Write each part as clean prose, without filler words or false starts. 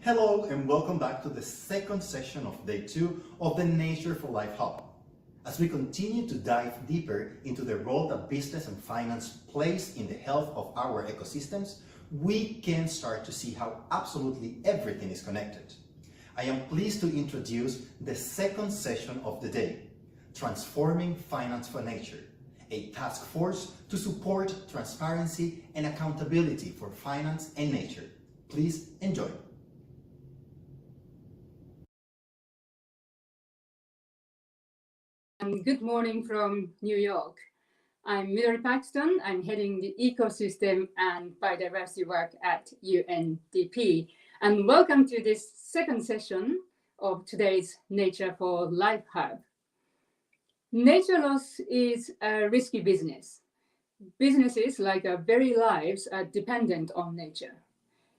Hello and welcome back to the second session of day 2 of the Nature for Life Hub. As we continue to dive deeper into the role that business and finance plays in the health of our ecosystems, we can start to see how absolutely everything is connected. I am pleased to introduce the second session of the day, Transforming Finance for Nature, a task force to support transparency and accountability for finance and nature. Please enjoy. Good morning from New York. I'm Midori Paxton. I'm heading the ecosystem and biodiversity work at UNDP. And welcome to this second session of today's Nature for Life Hub. Nature loss is a risky business. Businesses, like our very lives, are dependent on nature.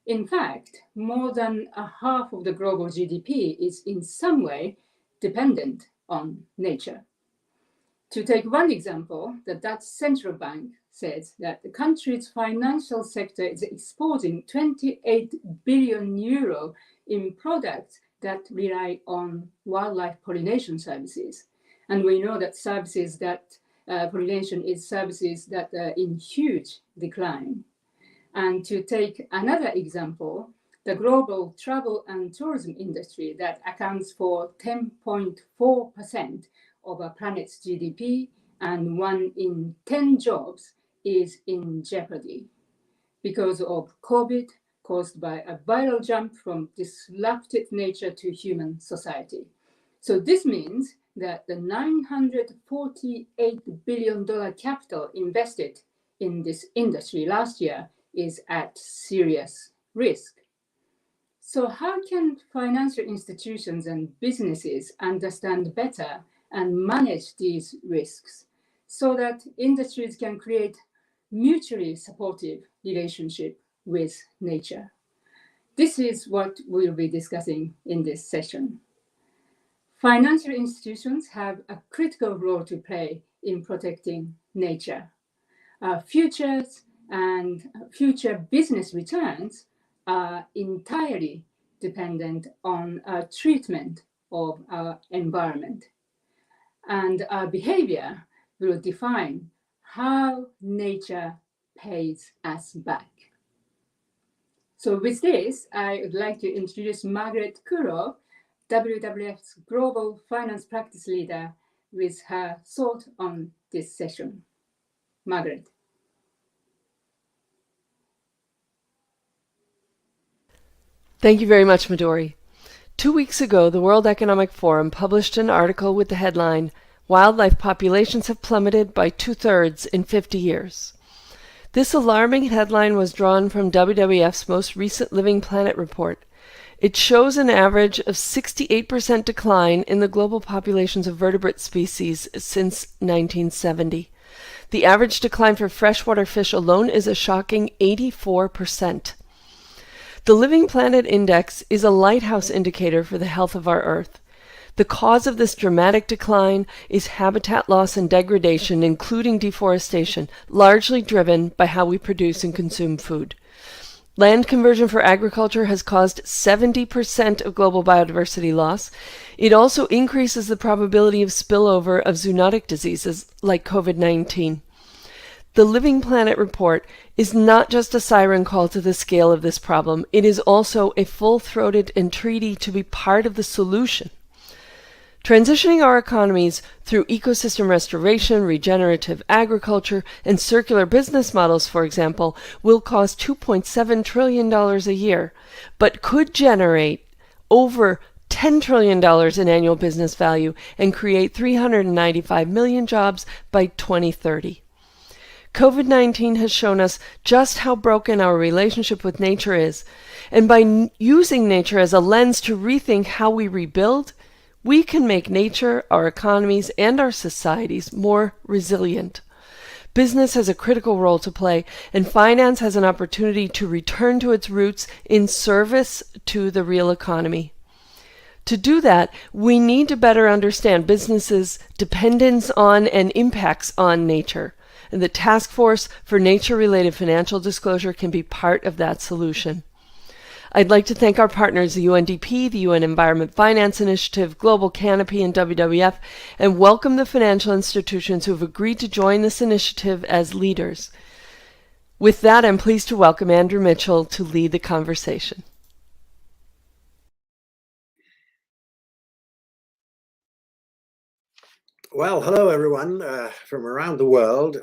In fact, more than a half of the global GDP is in some way dependent on nature. To take one example, the Dutch central bank says that the country's financial sector is exporting 28 billion euro in products that rely on wildlife pollination services. And we know that pollination is services that are in huge decline. And to take another example, the global travel and tourism industry that accounts for 10.4% of our planet's GDP and 1 in 10 jobs is in jeopardy because of COVID caused by a viral jump from disrupted nature to human society. So this means that the $948 billion capital invested in this industry last year is at serious risk. So how can financial institutions and businesses understand better and manage these risks so that industries can create mutually supportive relationship with nature? This is what we'll be discussing in this session. Financial institutions have a critical role to play in protecting nature. Our futures and future business returns are entirely dependent on our treatment of our environment. And our behavior will define how nature pays us back. So with this, I would like to introduce Margaret Curl, WWF's Global Finance Practice Leader, with her thought on this session. Margaret. Thank you very much, Midori. 2 weeks ago, the World Economic Forum published an article with the headline, "Wildlife Populations Have Plummeted by 2/3 in 50 years." This alarming headline was drawn from WWF's most recent Living Planet report. It shows an average of 68% decline in the global populations of vertebrate species since 1970. The average decline for freshwater fish alone is a shocking 84%. The Living Planet Index is a lighthouse indicator for the health of our Earth. The cause of this dramatic decline is habitat loss and degradation, including deforestation, largely driven by how we produce and consume food. Land conversion for agriculture has caused 70% of global biodiversity loss. It also increases the probability of spillover of zoonotic diseases like COVID-19. The Living Planet report is not just a siren call to the scale of this problem. It is also a full-throated entreaty to be part of the solution. Transitioning our economies through ecosystem restoration, regenerative agriculture, and circular business models, for example, will cost $2.7 trillion a year, but could generate over $10 trillion in annual business value and create 395 million jobs by 2030. COVID-19 has shown us just how broken our relationship with nature is, and by using nature as a lens to rethink how we rebuild, we can make nature, our economies, and our societies more resilient. Business has a critical role to play, and finance has an opportunity to return to its roots in service to the real economy. To do that, we need to better understand businesses' dependence on and impacts on nature. And the Task Force for Nature-Related Financial Disclosure can be part of that solution. I'd like to thank our partners, the UNDP, the UN Environment Finance Initiative, Global Canopy, and WWF, and welcome the financial institutions who have agreed to join this initiative as leaders. With that, I'm pleased to welcome Andrew Mitchell to lead the conversation. Well, hello everyone from around the world.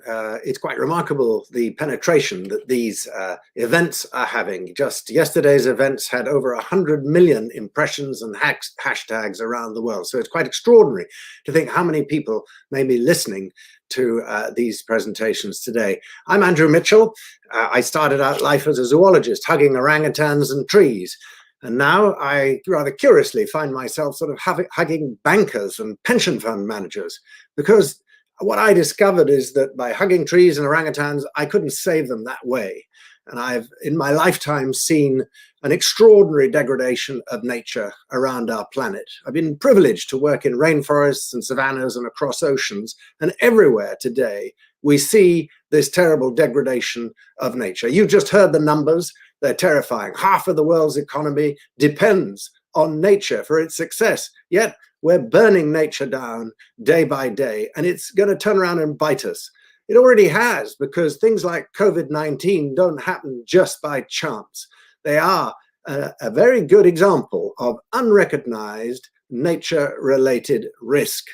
It's quite remarkable the penetration that these events are having. Just yesterday's events had over 100 million impressions and hashtags around the world. So it's quite extraordinary to think how many people may be listening to these presentations today. I'm Andrew Mitchell. I started out life as a zoologist, hugging orangutans and trees. And now I rather curiously find myself sort of hugging bankers and pension fund managers, because what I discovered is that by hugging trees and orangutans, I couldn't save them that way. And I've, in my lifetime, seen an extraordinary degradation of nature around our planet. I've been privileged to work in rainforests and savannas and across oceans, and everywhere today we see this terrible degradation of nature. You've just heard the numbers. They're terrifying. Half of the world's economy depends on nature for its success. Yet we're burning nature down day by day, and it's going to turn around and bite us. It already has, because things like COVID-19 don't happen just by chance. They are a very good example of unrecognized nature-related risk.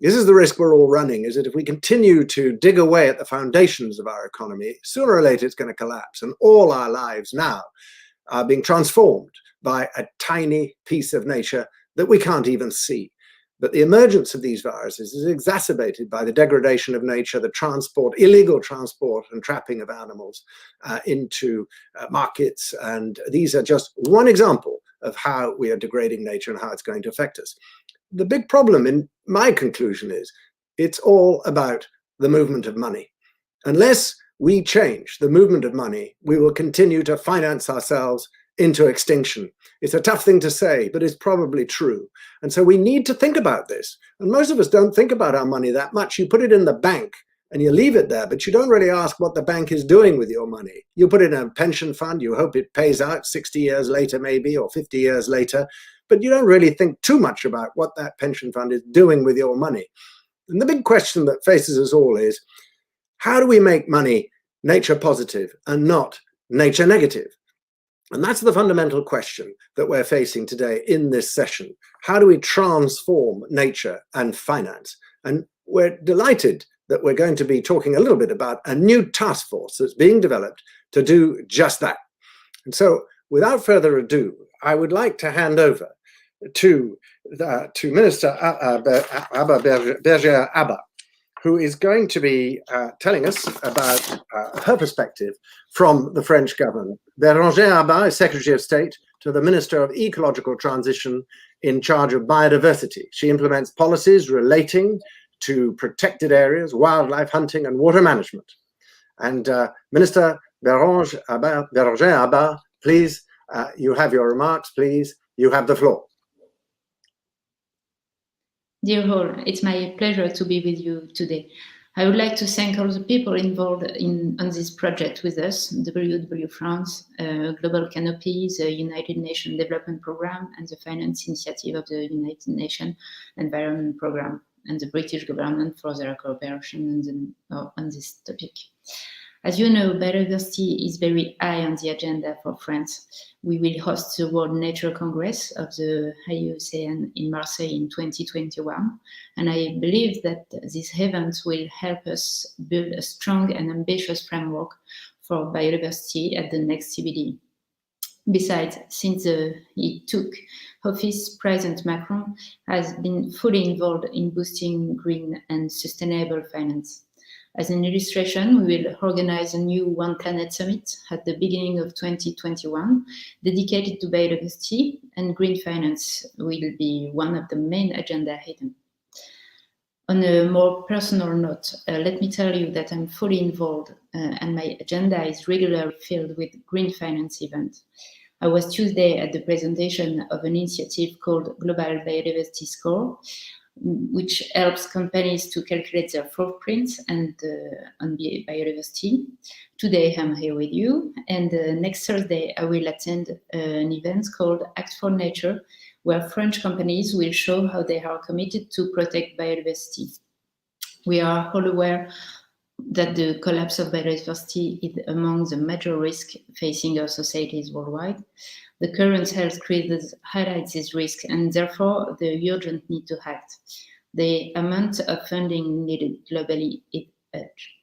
This is the risk we're all running, is that if we continue to dig away at the foundations of our economy, sooner or later it's going to collapse. And all our lives now are being transformed by a tiny piece of nature that we can't even see. But the emergence of these viruses is exacerbated by the degradation of nature, the transport, illegal transport and trapping of animals into markets. And these are just one example of how we are degrading nature and how it's going to affect us. The big problem, in my conclusion, is it's all about the movement of money. Unless we change the movement of money, we will continue to finance ourselves into extinction. It's a tough thing to say, but it's probably true. And so we need to think about this. And most of us don't think about our money that much. You put it in the bank and you leave it there, but you don't really ask what the bank is doing with your money. You put it in a pension fund, you hope it pays out 60 years later maybe, or 50 years later, but you don't really think too much about what that pension fund is doing with your money. And the big question that faces us all is, how do we make money nature positive and not nature negative? And that's the fundamental question that we're facing today in this session. How do we transform nature and finance? And we're delighted that we're going to be talking a little bit about a new task force that's being developed to do just that. And so without further ado, I would like to hand over to Minister Bergère Abba, who is going to be telling us about her perspective from the French government. Bergère Abba is Secretary of State to the Minister of Ecological Transition in charge of biodiversity. She implements policies relating to protected areas, wildlife hunting, and water management. And Minister Bergère Abba, please, you have your remarks, please. You have the floor. Dear all, it's my pleasure to be with you today. I would like to thank all the people involved on this project with us, WWF France, Global Canopy, the United Nations Development Programme, and the Finance Initiative of the United Nations Environment Programme, and the British government for their cooperation on this topic. As you know, biodiversity is very high on the agenda for France. We will host the World Nature Congress of the IUCN in Marseille in 2021, and I believe that this event will help us build a strong and ambitious framework for biodiversity at the next CBD. Besides, since he took office, President Macron has been fully involved in boosting green and sustainable finance. As an illustration, we will organize a new One Planet Summit at the beginning of 2021, dedicated to biodiversity, and green finance will be one of the main agenda items. On a more personal note, let me tell you that I'm fully involved and my agenda is regularly filled with green finance events. I was Tuesday at the presentation of an initiative called Global Biodiversity Score, which helps companies to calculate their footprints and on biodiversity. Today I'm here with you, and next Thursday I will attend an event called Act for Nature, where French companies will show how they are committed to protect biodiversity. We are all aware that the collapse of biodiversity is among the major risks facing our societies worldwide. The current health crisis highlights this risk, and therefore the urgent need to act. The amount of funding needed globally is huge.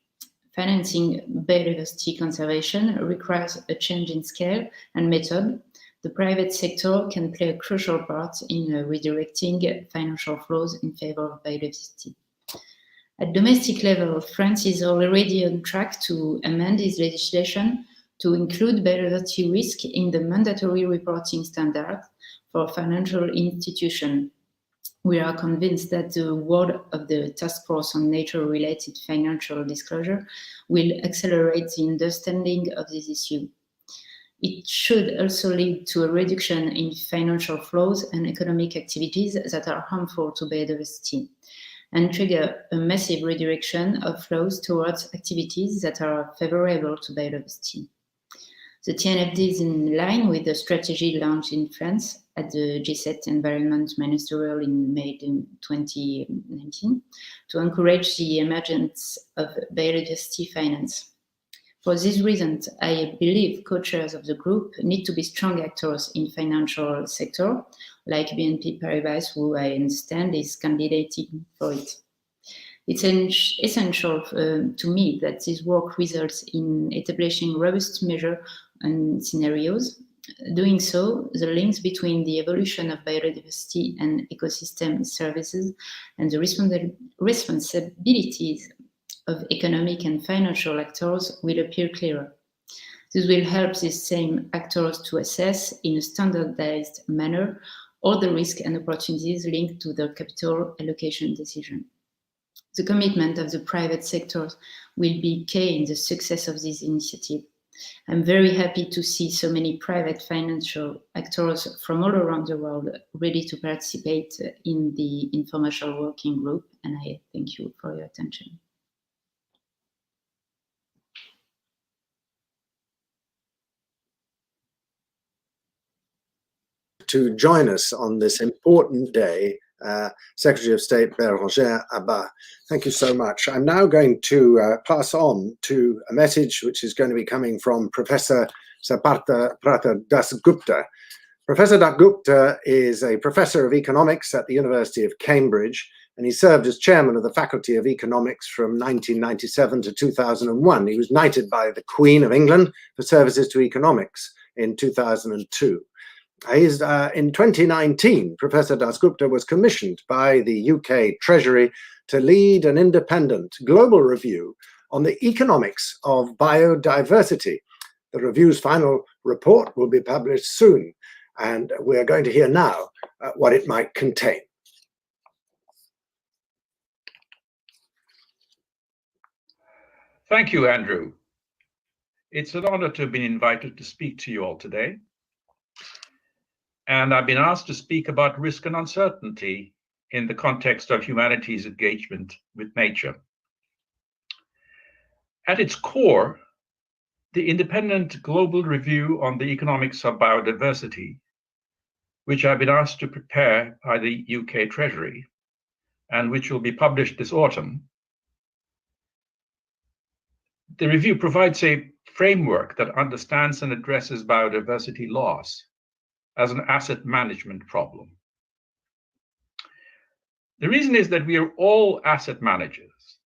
Financing biodiversity conservation requires a change in scale and method. The private sector can play a crucial part in redirecting financial flows in favor of biodiversity. At domestic level, France is already on track to amend its legislation to include biodiversity risk in the mandatory reporting standard for financial institutions. We are convinced that the work of the Task Force on Nature-related Financial Disclosure will accelerate the understanding of this issue. It should also lead to a reduction in financial flows and economic activities that are harmful to biodiversity, and trigger a massive redirection of flows towards activities that are favorable to biodiversity. The TNFD is in line with the strategy launched in France at the G7 Environment Ministerial in May 2019 to encourage the emergence of biodiversity finance. For this reason, I believe co-chairs of the group need to be strong actors in financial sector, like BNP Paribas, who I understand is candidating for it. It's essential to me that this work results in establishing robust measures and scenarios. Doing so, the links between the evolution of biodiversity and ecosystem services and the responsibilities of economic and financial actors will appear clearer. This will help these same actors to assess in a standardized manner all the risks and opportunities linked to the capital allocation decision. The commitment of the private sector will be key in the success of this initiative. I'm very happy to see so many private financial actors from all around the world ready to participate in the informational working group, and I thank you for your attention. To join us on this important day, Secretary of State Bérengère Abba. Thank you so much. I'm now going to pass on to a message which is going to be coming from Professor Sapartha Dasgupta. Professor Dasgupta is a professor of economics at the University of Cambridge, and he served as chairman of the Faculty of Economics from 1997 to 2001. He was knighted by the Queen of England for services to economics in 2002. In 2019, Professor Dasgupta was commissioned by the UK Treasury to lead an independent global review on the economics of biodiversity. The review's final report will be published soon, and we're going to hear now what it might contain. Thank you, Andrew. It's an honor to have been invited to speak to you all today. And I've been asked to speak about risk and uncertainty in the context of humanity's engagement with nature. At its core, the independent global review on the economics of biodiversity, which I've been asked to prepare by the UK Treasury, and which will be published this autumn. The review provides a framework that understands and addresses biodiversity loss as an asset management problem. The reason is that we are all asset managers.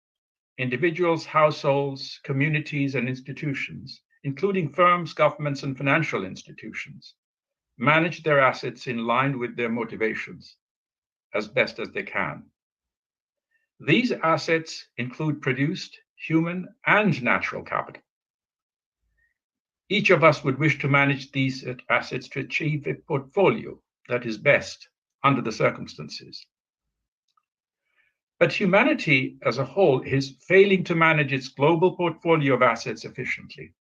Individuals, households, communities, and institutions, including firms, governments, and financial institutions, manage their assets in line with their motivations as best as they can. These assets include produced, human, and natural capital. Each of us would wish to manage these assets to achieve a portfolio that is best under the circumstances. But humanity as a whole is failing to manage its global portfolio of assets efficiently.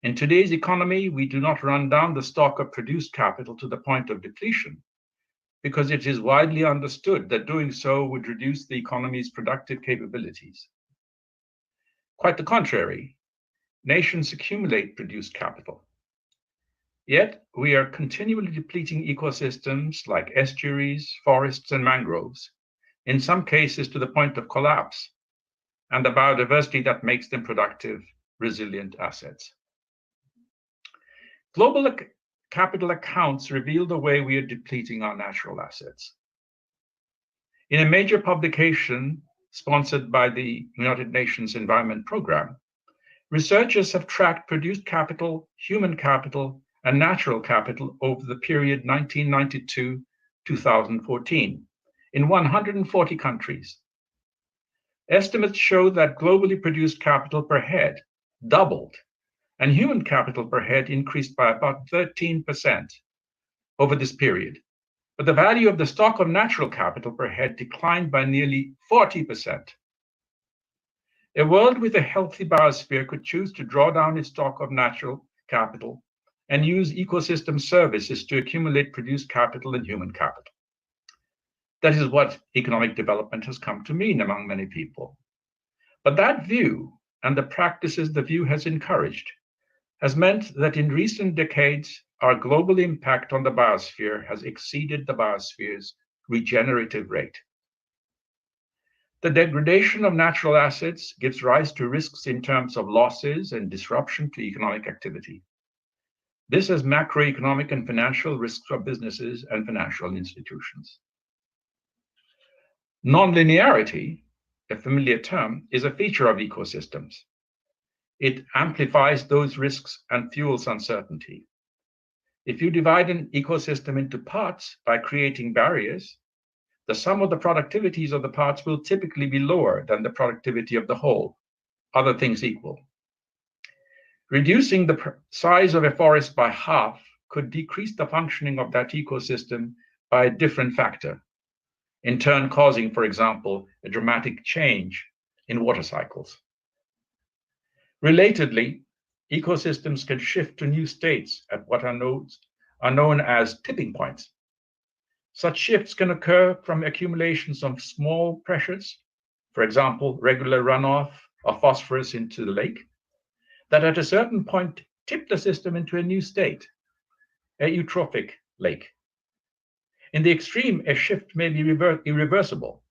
In today's economy, we do not run down the stock of produced capital to the point of depletion, because it is widely understood that doing so would reduce the economy's productive capabilities. Quite the contrary, nations accumulate produced capital. Yet, we are continually depleting ecosystems like estuaries, forests, and mangroves, in some cases to the point of collapse, and the biodiversity that makes them productive, resilient assets. Global capital accounts reveal the way we are depleting our natural assets. In a major publication sponsored by the United Nations Environment Programme, researchers have tracked produced capital, human capital, and natural capital over the period 1992-2014 in 140 countries. Estimates show that globally produced capital per head doubled, and human capital per head increased by about 13% over this period. But the value of the stock of natural capital per head declined by nearly 40%. A world with a healthy biosphere could choose to draw down its stock of natural capital and use ecosystem services to accumulate produced capital and human capital. That is what economic development has come to mean among many people. But that view and the practices the view has encouraged has meant that in recent decades, our global impact on the biosphere has exceeded the biosphere's regenerative rate. The degradation of natural assets gives rise to risks in terms of losses and disruption to economic activity. This has macroeconomic and financial risks for businesses and financial institutions. Nonlinearity, a familiar term, is a feature of ecosystems. It amplifies those risks and fuels uncertainty. If you divide an ecosystem into parts by creating barriers, the sum of the productivities of the parts will typically be lower than the productivity of the whole, other things equal. Reducing the size of a forest by half could decrease the functioning of that ecosystem by a different factor, in turn causing, for example, a dramatic change in water cycles. Relatedly, ecosystems can shift to new states at what are known as tipping points. Such shifts can occur from accumulations of small pressures, for example, regular runoff of phosphorus into the lake, that at a certain point tip the system into a new state, a eutrophic lake. In the extreme, a shift may be irreversible,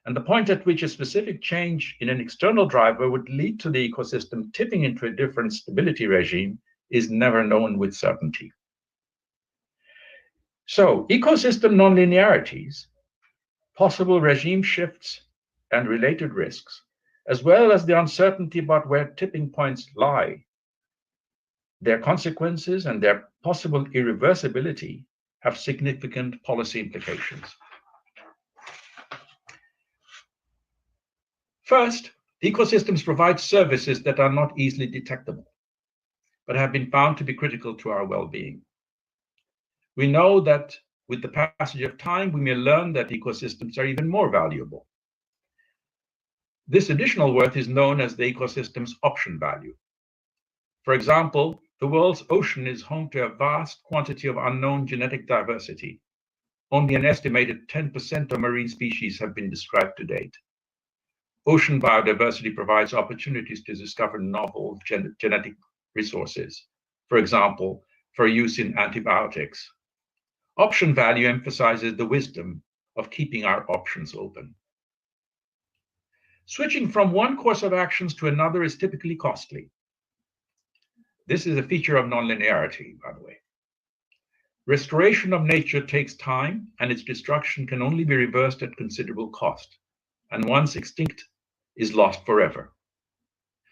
and the point at which a specific change in an external driver would lead to the ecosystem tipping into a different stability regime is never known with certainty. So, ecosystem nonlinearities, possible regime shifts, and related risks, as well as the uncertainty about where tipping points lie, their consequences and their possible irreversibility have significant policy implications. First, ecosystems provide services that are not easily detectable, but have been found to be critical to our well-being. We know that with the passage of time, we may learn that ecosystems are even more valuable. This additional worth is known as the ecosystem's option value. For example, the world's ocean is home to a vast quantity of unknown genetic diversity. Only an estimated 10% of marine species have been described to date. Ocean biodiversity provides opportunities to discover novel genetic resources, for example, for use in antibiotics. Option value emphasizes the wisdom of keeping our options open. Switching from one course of actions to another is typically costly. This is a feature of nonlinearity, by the way. Restoration of nature takes time, and its destruction can only be reversed at considerable cost, and once extinct, is lost forever.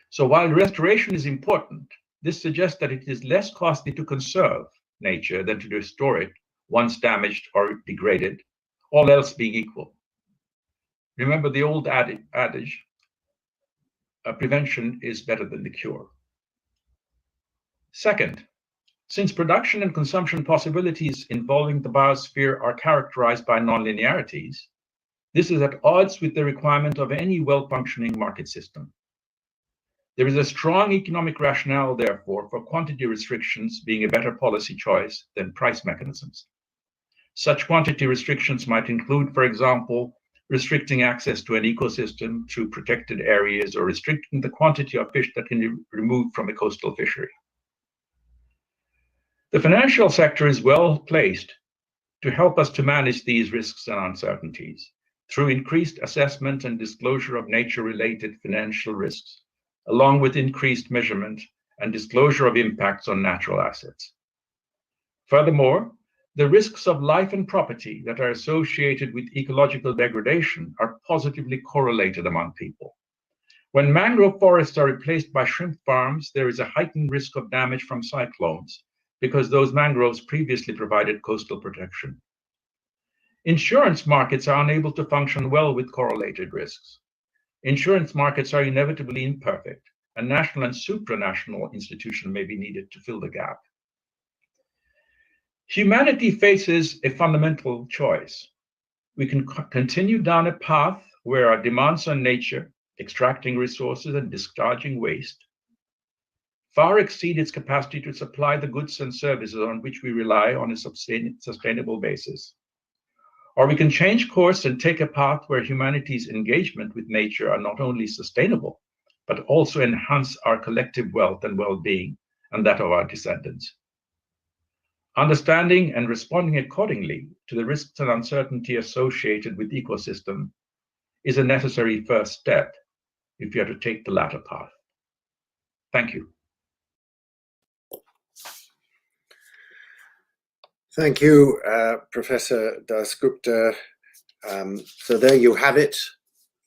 So while restoration is important, this suggests that it is less costly to conserve nature than to restore it once damaged or degraded, all else being equal. Remember the old adage, prevention is better than the cure. Second, since production and consumption possibilities involving the biosphere are characterized by nonlinearities, this is at odds with the requirement of any well-functioning market system. There is a strong economic rationale, therefore, for quantity restrictions being a better policy choice than price mechanisms. Such quantity restrictions might include, for example, restricting access to an ecosystem through protected areas or restricting the quantity of fish that can be removed from a coastal fishery. The financial sector is well placed to help us to manage these risks and uncertainties through increased assessment and disclosure of nature-related financial risks, along with increased measurement and disclosure of impacts on natural assets. Furthermore, the risks of life and property that are associated with ecological degradation are positively correlated among people. When mangrove forests are replaced by shrimp farms, there is a heightened risk of damage from cyclones because those mangroves previously provided coastal protection. Insurance markets are unable to function well with correlated risks. Insurance markets are inevitably imperfect, and national and supranational institutions may be needed to fill the gap. Humanity faces a fundamental choice. We can continue down a path where our demands on nature, extracting resources and discharging waste, far exceed its capacity to supply the goods and services on which we rely on a sustainable basis. Or we can change course and take a path where humanity's engagement with nature are not only sustainable, but also enhance our collective wealth and well-being and that of our descendants. Understanding and responding accordingly to the risks and uncertainty associated with ecosystem is a necessary first step if you are to take the latter path. Thank you. Thank you, Professor Dasgupta. So there you have it,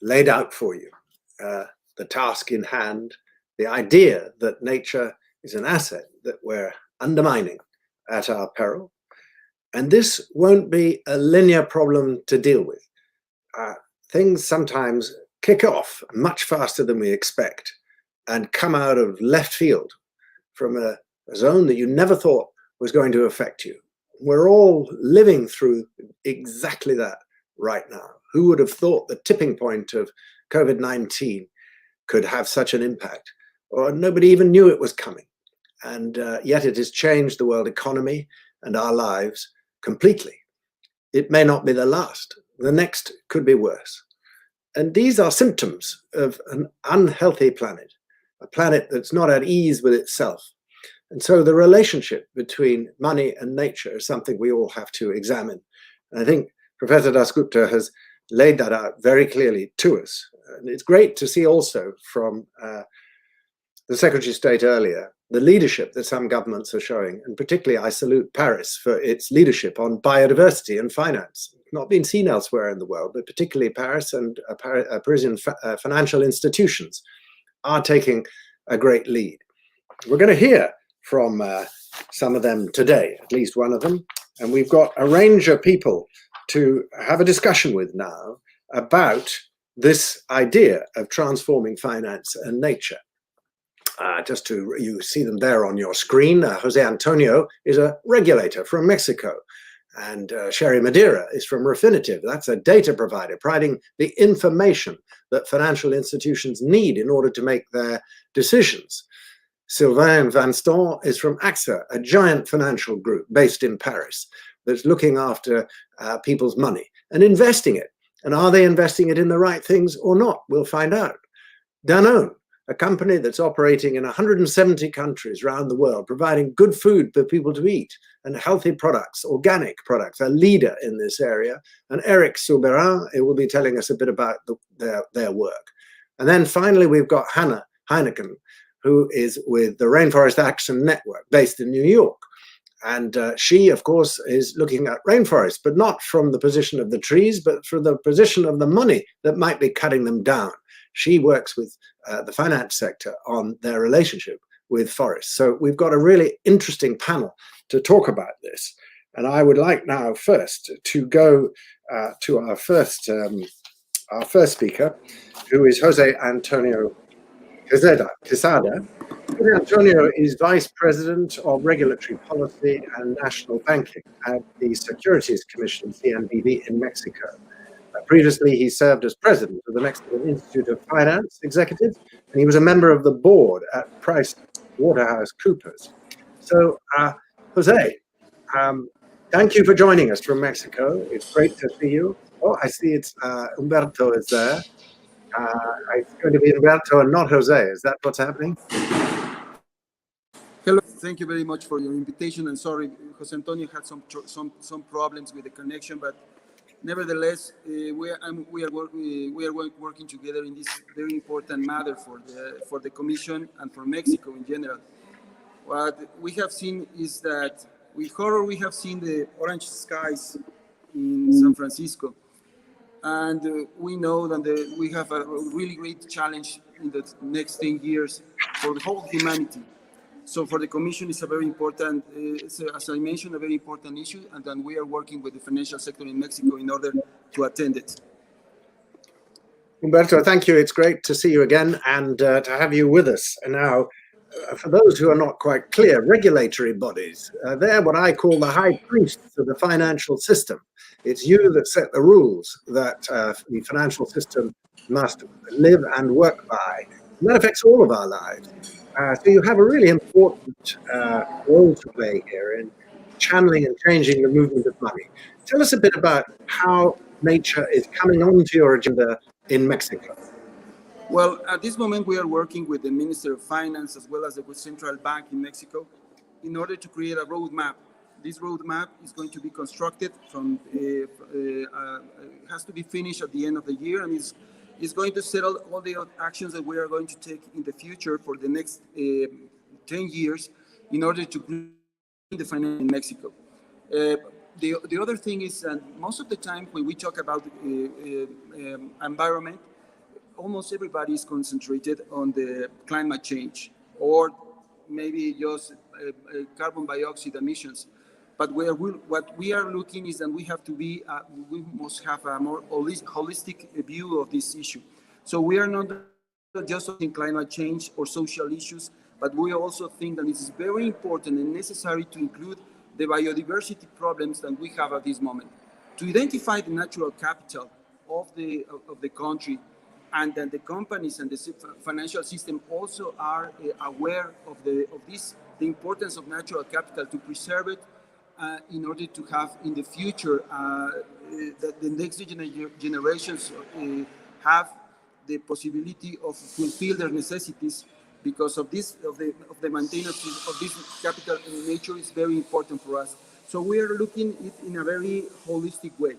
laid out for you. The task in hand, the idea that nature is an asset that we're undermining at our peril. And this won't be a linear problem to deal with. Things sometimes kick off much faster than we expect and come out of left field from a zone that you never thought was going to affect you. We're all living through exactly that right now. Who would have thought the tipping point of COVID-19 could have such an impact? Or nobody even knew it was coming. And yet it has changed the world economy and our lives completely. It may not be the last. The next could be worse. And these are symptoms of an unhealthy planet, a planet that's not at ease with itself. And so the relationship between money and nature is something we all have to examine. And I think Professor Dasgupta has laid that out very clearly to us. And it's great to see also from the Secretary of State earlier, the leadership that some governments are showing, and particularly I salute Paris for its leadership on biodiversity and finance. It's not been seen elsewhere in the world, but particularly Paris and Parisian financial institutions are taking a great lead. We're going to hear from some of them today, at least one of them, and we've got a range of people to have a discussion with now about this idea of transforming finance and nature. You see them there on your screen. Jose Antonio is a regulator from Mexico, and Sherry Madeira is from Refinitiv. That's a data provider providing the information that financial institutions need in order to make their decisions. Sylvain Vanstor is from AXA, a giant financial group based in Paris that's looking after people's money and investing it. And are they investing it in the right things or not? We'll find out. Danone, a company that's operating in 170 countries around the world, providing good food for people to eat and healthy products, organic products, a leader in this area. And Eric Subherra will be telling us a bit about their work. And then finally, we've got Hannah Heineken, who is with the Rainforest Action Network based in New York. And she, of course, is looking at rainforests, but not from the position of the trees, but from the position of the money that might be cutting them down. She works with the finance sector on their relationship with forests. So we've got a really interesting panel to talk about this. And I would like now first to go to our first speaker, who is Jose Antonio Quesada. Jose Antonio is Vice President of Regulatory Policy and National Banking at the Securities Commission, CNBV, in Mexico. Previously, he served as president of the Mexican Institute of Finance Executives, and he was a member of the board at PricewaterhouseCoopers. So, Jose, Thank you for joining us from Mexico. It's great to see you. Oh, I see it's Humberto is there. It's going to be Humberto and not Jose. Is that what's happening? Hello, thank you very much for your invitation. And sorry, Jose Antonio had some problems with the connection, but nevertheless, we are working together in this very important matter for the Commission and for Mexico in general. What we have seen is that with horror we have seen the orange skies in San Francisco, and we know that we have a really great challenge in the next 10 years for the whole humanity. So for the Commission, it's a very important, as I mentioned, a very important issue, and then we are working with the financial sector in Mexico in order to attend it. Humberto, thank you. It's great to see you again and to have you with us. And now, for those who are not quite clear, regulatory bodies, they're what I call the high priests of the financial system. It's you that set the rules that the financial system must live and work by. And that affects all of our lives. So you have a really important role to play here in channeling and changing the movement of money. Tell us a bit about how nature is coming onto your agenda in Mexico. Well, at this moment, we are working with the Minister of Finance as well as the Central Bank in Mexico in order to create a roadmap. This roadmap is going to be constructed has to be finished at the end of the year, and is going to settle all the actions that we are going to take in the future for the next 10 years in order to bring the finance in Mexico. The other thing is that most of the time when we talk about environment, almost everybody is concentrated on the climate change or maybe just carbon dioxide emissions. But what we are looking is that we must have a more holistic view of this issue. So we are not just in climate change or social issues, but we also think that it is very important and necessary to include the biodiversity problems that we have at this moment. To identify the natural capital of the country, and then the companies and the financial system also are aware of the importance of natural capital to preserve it in order to have in the future that the next generations have the possibility of fulfill their necessities because of the maintenance of this capital in nature is very important for us. So we are looking at it in a very holistic way.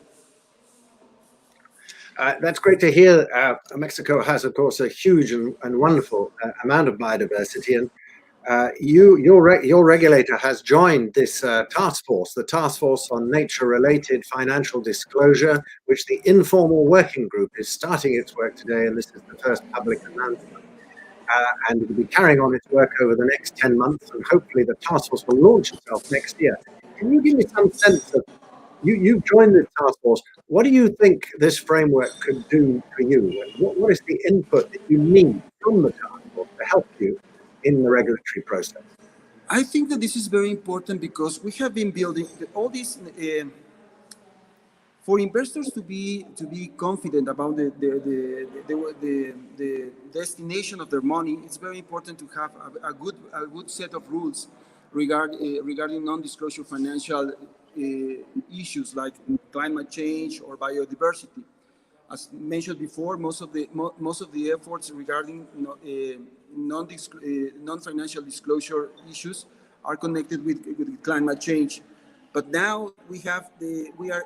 That's great to hear. Mexico has, of course, a huge and wonderful amount of biodiversity, and your regulator has joined this task force, the Task Force on Nature-Related Financial Disclosure, which the informal working group is starting its work today, and this is the first public announcement. And it will be carrying on its work over the next 10 months, and hopefully the task force will launch itself next year. Can you give me some sense of, you've joined this task force, what do you think this framework could do for you? And what is the input that you need from the task force to help you in the regulatory process? I think that this is very important because we have been building all these for investors to be confident about the destination of their money. It's very important to have a good set of rules regarding non-disclosure financial issues like climate change or biodiversity. As mentioned before, most of the efforts regarding non-financial disclosure issues are connected with climate change. But now we are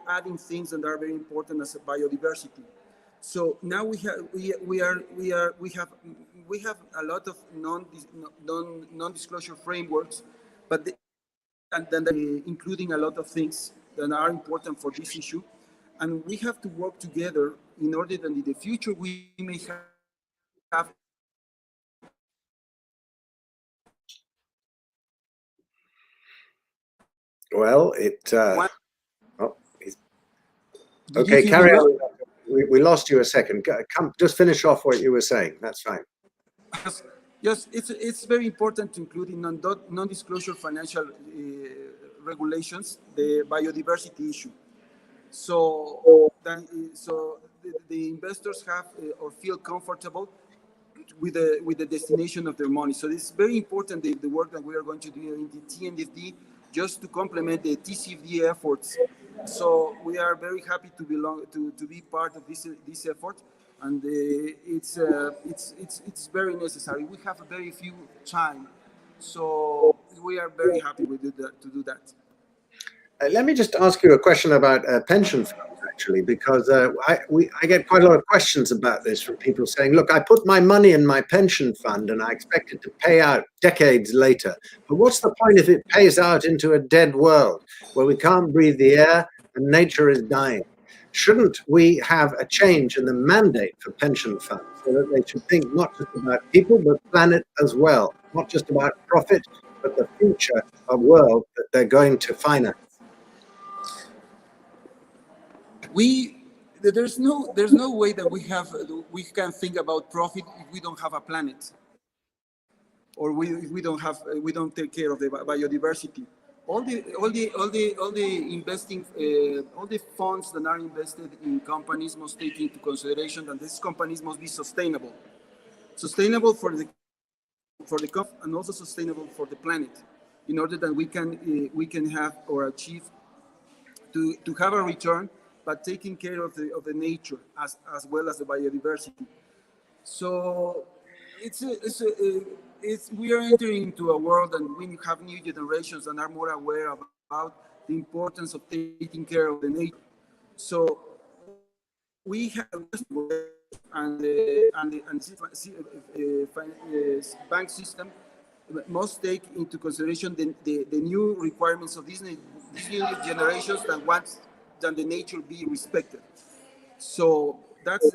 adding things that are very important as biodiversity. So now we have a lot of non-disclosure frameworks, but including a lot of things that are important for this issue, and we have to work together in order that in the future we may have. Well, okay, carry on. We lost you a second. Just finish off what you were saying. That's fine. Yes, it's very important to include in non-disclosure financial regulations the biodiversity issue. So the investors have or feel comfortable with the destination of their money. So it's very important the work that we are going to do in the TNFD just to complement the TCFD efforts. So we are very happy to be part of this effort, and it's very necessary. We have a very few time, so we are very happy to do that. Let me just ask you a question about pension funds, actually, because I get quite a lot of questions about this from people saying, look, I put my money in my pension fund and I expect it to pay out decades later. But what's the point if it pays out into a dead world where we can't breathe the air and nature is dying? Shouldn't we have a change in the mandate for pension funds so that they should think not just about people, but planet as well, not just about profit, but the future of world that they're going to finance? There's no way that we can think about profit if we don't have a planet, or if we don't take care of the biodiversity. All the funds that are invested in companies must take into consideration that these companies must be sustainable for the company and also sustainable for the planet, in order that we can have or achieve to have a return, but taking care of the nature as well as the biodiversity. So we are entering into a world, and we have new generations that are more aware about the importance of taking care of the nature. So we have and the bank system must take into consideration the new requirements of these new generations that want that the nature be respected. So that's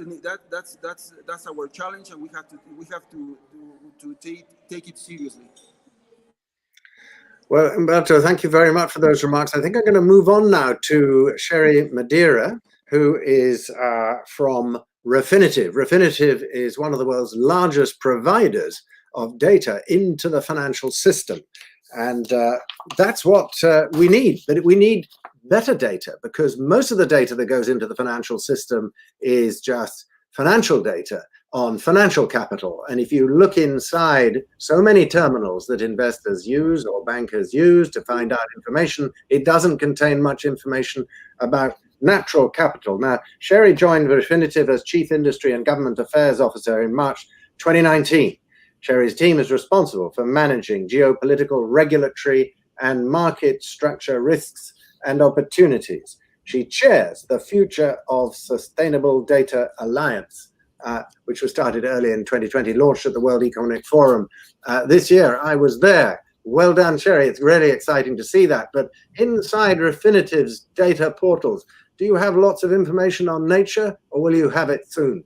our challenge, and we have to take it seriously. Well, Humberto, thank you very much for those remarks. I think I'm going to move on now to Sherry Madeira, who is from Refinitiv. Refinitiv is one of the world's largest providers of data into the financial system. And that's what we need. But we need better data, because most of the data that goes into the financial system is just financial data on financial capital. And if you look inside so many terminals that investors use or bankers use to find out information, it doesn't contain much information about natural capital. Now, Sherry joined Refinitiv as Chief Industry and Government Affairs Officer in March 2019. Sherry's team is responsible for managing geopolitical, regulatory, and market structure risks and opportunities. She chairs the Future of Sustainable Data Alliance, which was started early in 2020, launched at the World Economic Forum this year. I was there. Well done, Sherry. It's really exciting to see that. But inside Refinitiv's data portals, do you have lots of information on nature, or will you have it soon?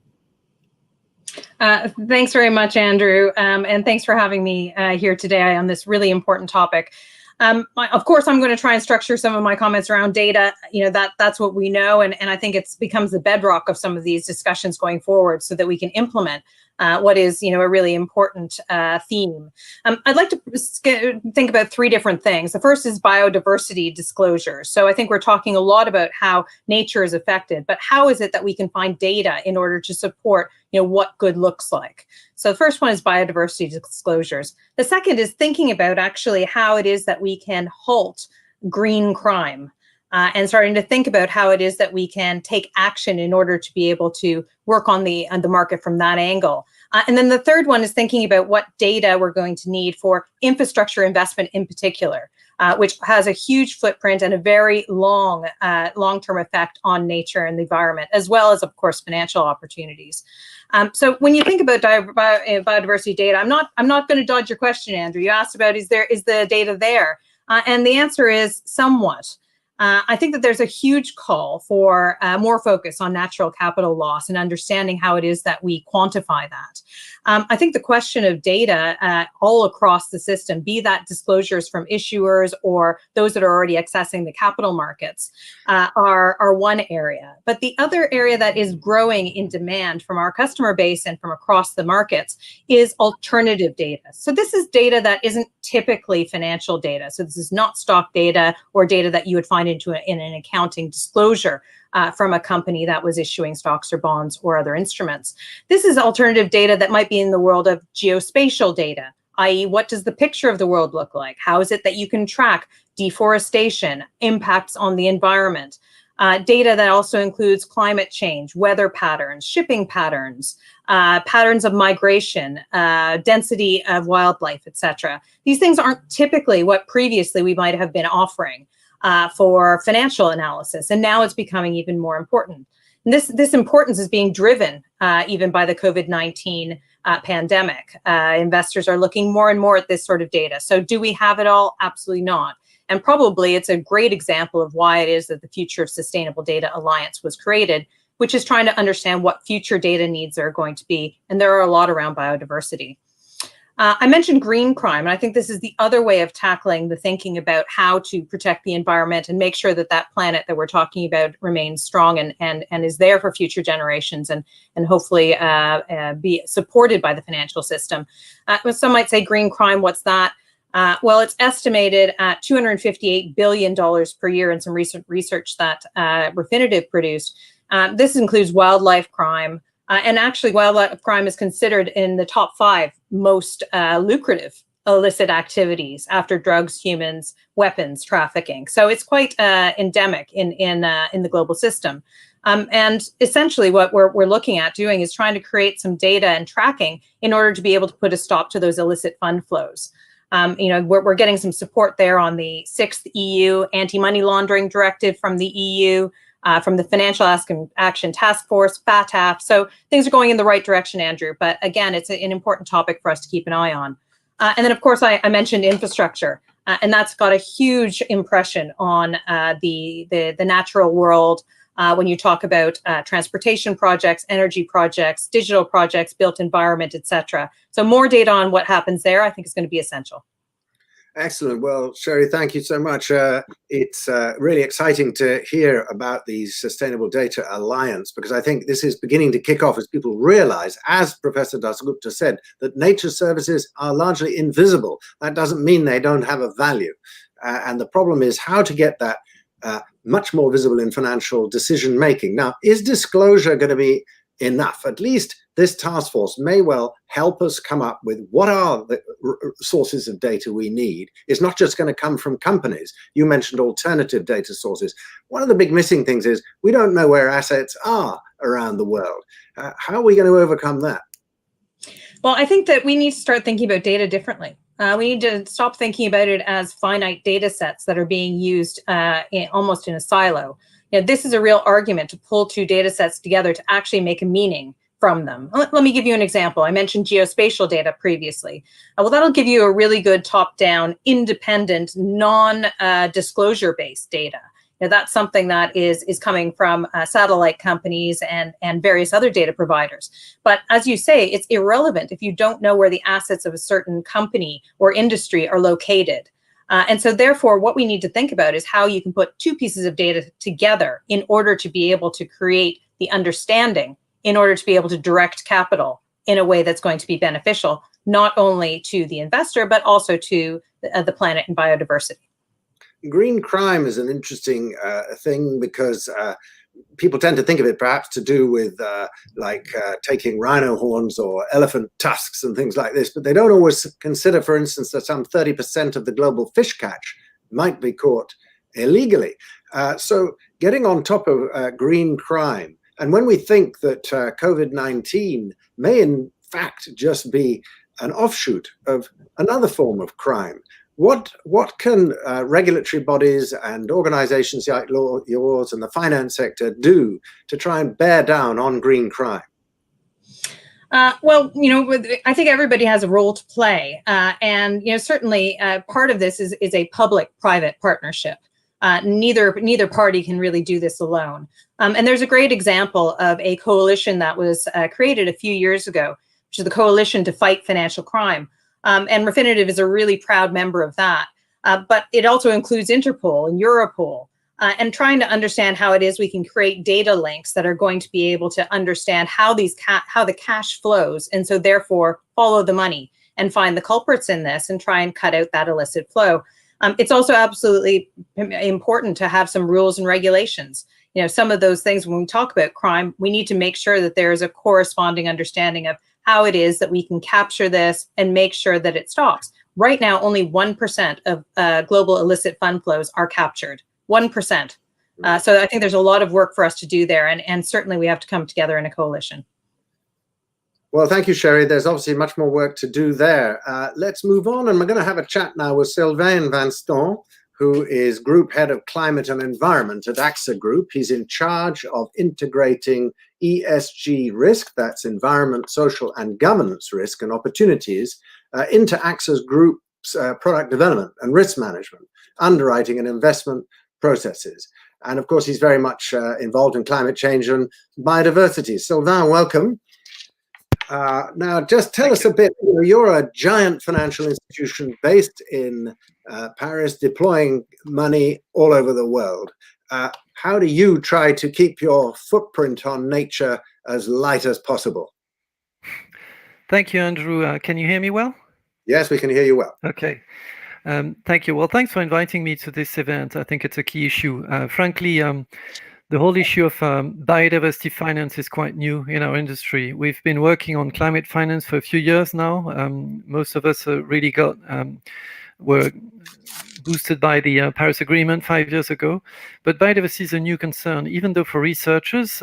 Thanks very much, Andrew, and thanks for having me here today on this really important topic. Of course, I'm going to try and structure some of my comments around data. You know, that's what we know, and I think it becomes the bedrock of some of these discussions going forward, so that we can implement what is, you know, a really important theme. I'd like to think about three different things. The first is biodiversity disclosure. So I think we're talking a lot about how nature is affected, but how is it that we can find data in order to support, you know, what good looks like? So the first one is biodiversity disclosures. The second is thinking about actually how it is that we can halt green crime. And starting to think about how it is that we can take action in order to be able to work on the market from that angle. And then the third one is thinking about what data we're going to need for infrastructure investment in particular, which has a huge footprint and a very long-term effect on nature and the environment, as well as, of course, financial opportunities. So when you think about biodiversity data, I'm not going to dodge your question, Andrew. You asked about is the data there? And the answer is somewhat. I think that there's a huge call for more focus on natural capital loss and understanding how it is that we quantify that. I think the question of data all across the system, be that disclosures from issuers or those that are already accessing the capital markets, are one area. But the other area that is growing in demand from our customer base and from across the markets is alternative data. So this is data that isn't typically financial data. So this is not stock data or data that you would find in an accounting disclosure from a company that was issuing stocks or bonds or other instruments. This is alternative data that might be in the world of geospatial data, i.e. what does the picture of the world look like? How is it that you can track deforestation, impacts on the environment? Data that also includes climate change, weather patterns, shipping patterns, patterns of migration, density of wildlife, etc. These things aren't typically what previously we might have been offering for financial analysis, and now it's becoming even more important. And this importance is being driven even by the COVID-19 pandemic. Investors are looking more and more at this sort of data. So do we have it all? Absolutely not. And probably it's a great example of why it is that the Future of Sustainable Data Alliance was created, which is trying to understand what future data needs are going to be. And there are a lot around biodiversity. I mentioned green crime, and I think this is the other way of tackling the thinking about how to protect the environment and make sure that that planet that we're talking about remains strong and is there for future generations and hopefully be supported by the financial system. Some might say green crime, what's that? Well, it's estimated at $258 billion per year in some recent research that Refinitiv produced. This includes wildlife crime, and actually wildlife crime is considered in the top 5 most lucrative illicit activities after drugs, humans, weapons, trafficking. So it's quite endemic in the global system. And essentially what we're looking at doing is trying to create some data and tracking in order to be able to put a stop to those illicit fund flows. We're getting some support there on the 6th EU anti-money laundering directive from the EU, from the Financial Action Task Force, FATF. So things are going in the right direction, Andrew. But again, it's an important topic for us to keep an eye on. And then, of course, I mentioned infrastructure, and that's got a huge impression on the natural world when you talk about transportation projects, energy projects, digital projects, built environment, etc. So more data on what happens there, I think, is going to be essential. Excellent. Well, Sherry, thank you so much. It's really exciting to hear about the Sustainable Data Alliance, because I think this is beginning to kick off as people realize, as Professor Dasgupta said, that nature services are largely invisible. That doesn't mean they don't have a value. And the problem is how to get that much more visible in financial decision making. Now, is disclosure going to be enough? At least this task force may well help us come up with what are the sources of data we need. It's not just going to come from companies. You mentioned alternative data sources. One of the big missing things is we don't know where assets are around the world. How are we going to overcome that? Well, I think that we need to start thinking about data differently. We need to stop thinking about it as finite data sets that are being used almost in a silo. This is a real argument to pull 2 data sets together to actually make a meaning from them. Let me give you an example. I mentioned geospatial data previously. Well, that'll give you a really good top-down, independent, non-disclosure based data. That's something that is coming from satellite companies and various other data providers. But as you say, it's irrelevant if you don't know where the assets of a certain company or industry are located. And so therefore, what we need to think about is how you can put 2 pieces of data together in order to be able to create the understanding, in order to be able to direct capital in a way that's going to be beneficial, not only to the investor, but also to the planet and biodiversity. Green crime is an interesting thing because people tend to think of it perhaps to do with taking rhino horns or elephant tusks and things like this, but they don't always consider, for instance, that some 30% of the global fish catch might be caught illegally. So getting on top of green crime, and when we think that COVID-19 may in fact just be an offshoot of another form of crime, what can regulatory bodies and organizations like yours and the finance sector do to try and bear down on green crime? Well, I think everybody has a role to play. And certainly part of this is a public-private partnership. Neither party can really do this alone. And there's a great example of a coalition that was created a few years ago, which is the Coalition to Fight Financial Crime. And Refinitiv is a really proud member of that. But it also includes Interpol and Europol, and trying to understand how it is we can create data links that are going to be able to understand how the cash flows, and so therefore follow the money and find the culprits in this and try and cut out that illicit flow. It's also absolutely important to have some rules and regulations. some of those things, when we talk about crime, we need to make sure that there is a corresponding understanding of how it is that we can capture this and make sure that it stops. Right now, only 1% of global illicit fund flows are captured. 1%. So I think there's a lot of work for us to do there, and certainly we have to come together in a coalition. Well, thank you, Sherry. There's obviously much more work to do there. Let's move on, and we're going to have a chat now with Sylvain Vanstor, who is Group Head of Climate and Environment at AXA Group. He's in charge of integrating ESG risk, that's environment, social and governance risk and opportunities, into AXA's group's product development and risk management, underwriting and investment processes. And of course, he's very much involved in climate change and biodiversity. Sylvain, welcome. Now, just tell us a bit, you're a giant financial institution based in Paris, deploying money all over the world. How do you try to keep your footprint on nature as light as possible? Thank you, Andrew. Can you hear me well? Yes, we can hear you well. Okay. Thank you. Well, thanks for inviting me to this event. I think it's a key issue. Frankly, the whole issue of biodiversity finance is quite new in our industry. We've been working on climate finance for a few years now. Most of us really were boosted by the Paris Agreement 5 years ago. But biodiversity is a new concern, even though for researchers,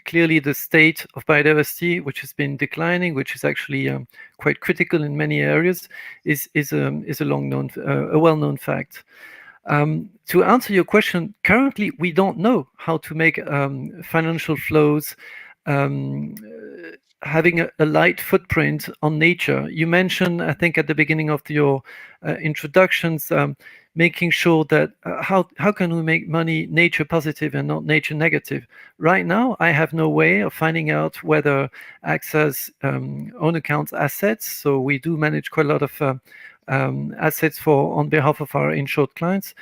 clearly the state of biodiversity, which has been declining, which is actually quite critical in many areas, is a well-known fact. To answer your question, currently we don't know how to make financial flows having a light footprint on nature. You mentioned, I think, at the beginning of your introductions, making sure that how can we make money nature positive and not nature negative? Right now, I have no way of finding out whether AXA's own accounts assets, so we do manage quite a lot of assets on behalf of our insured clients.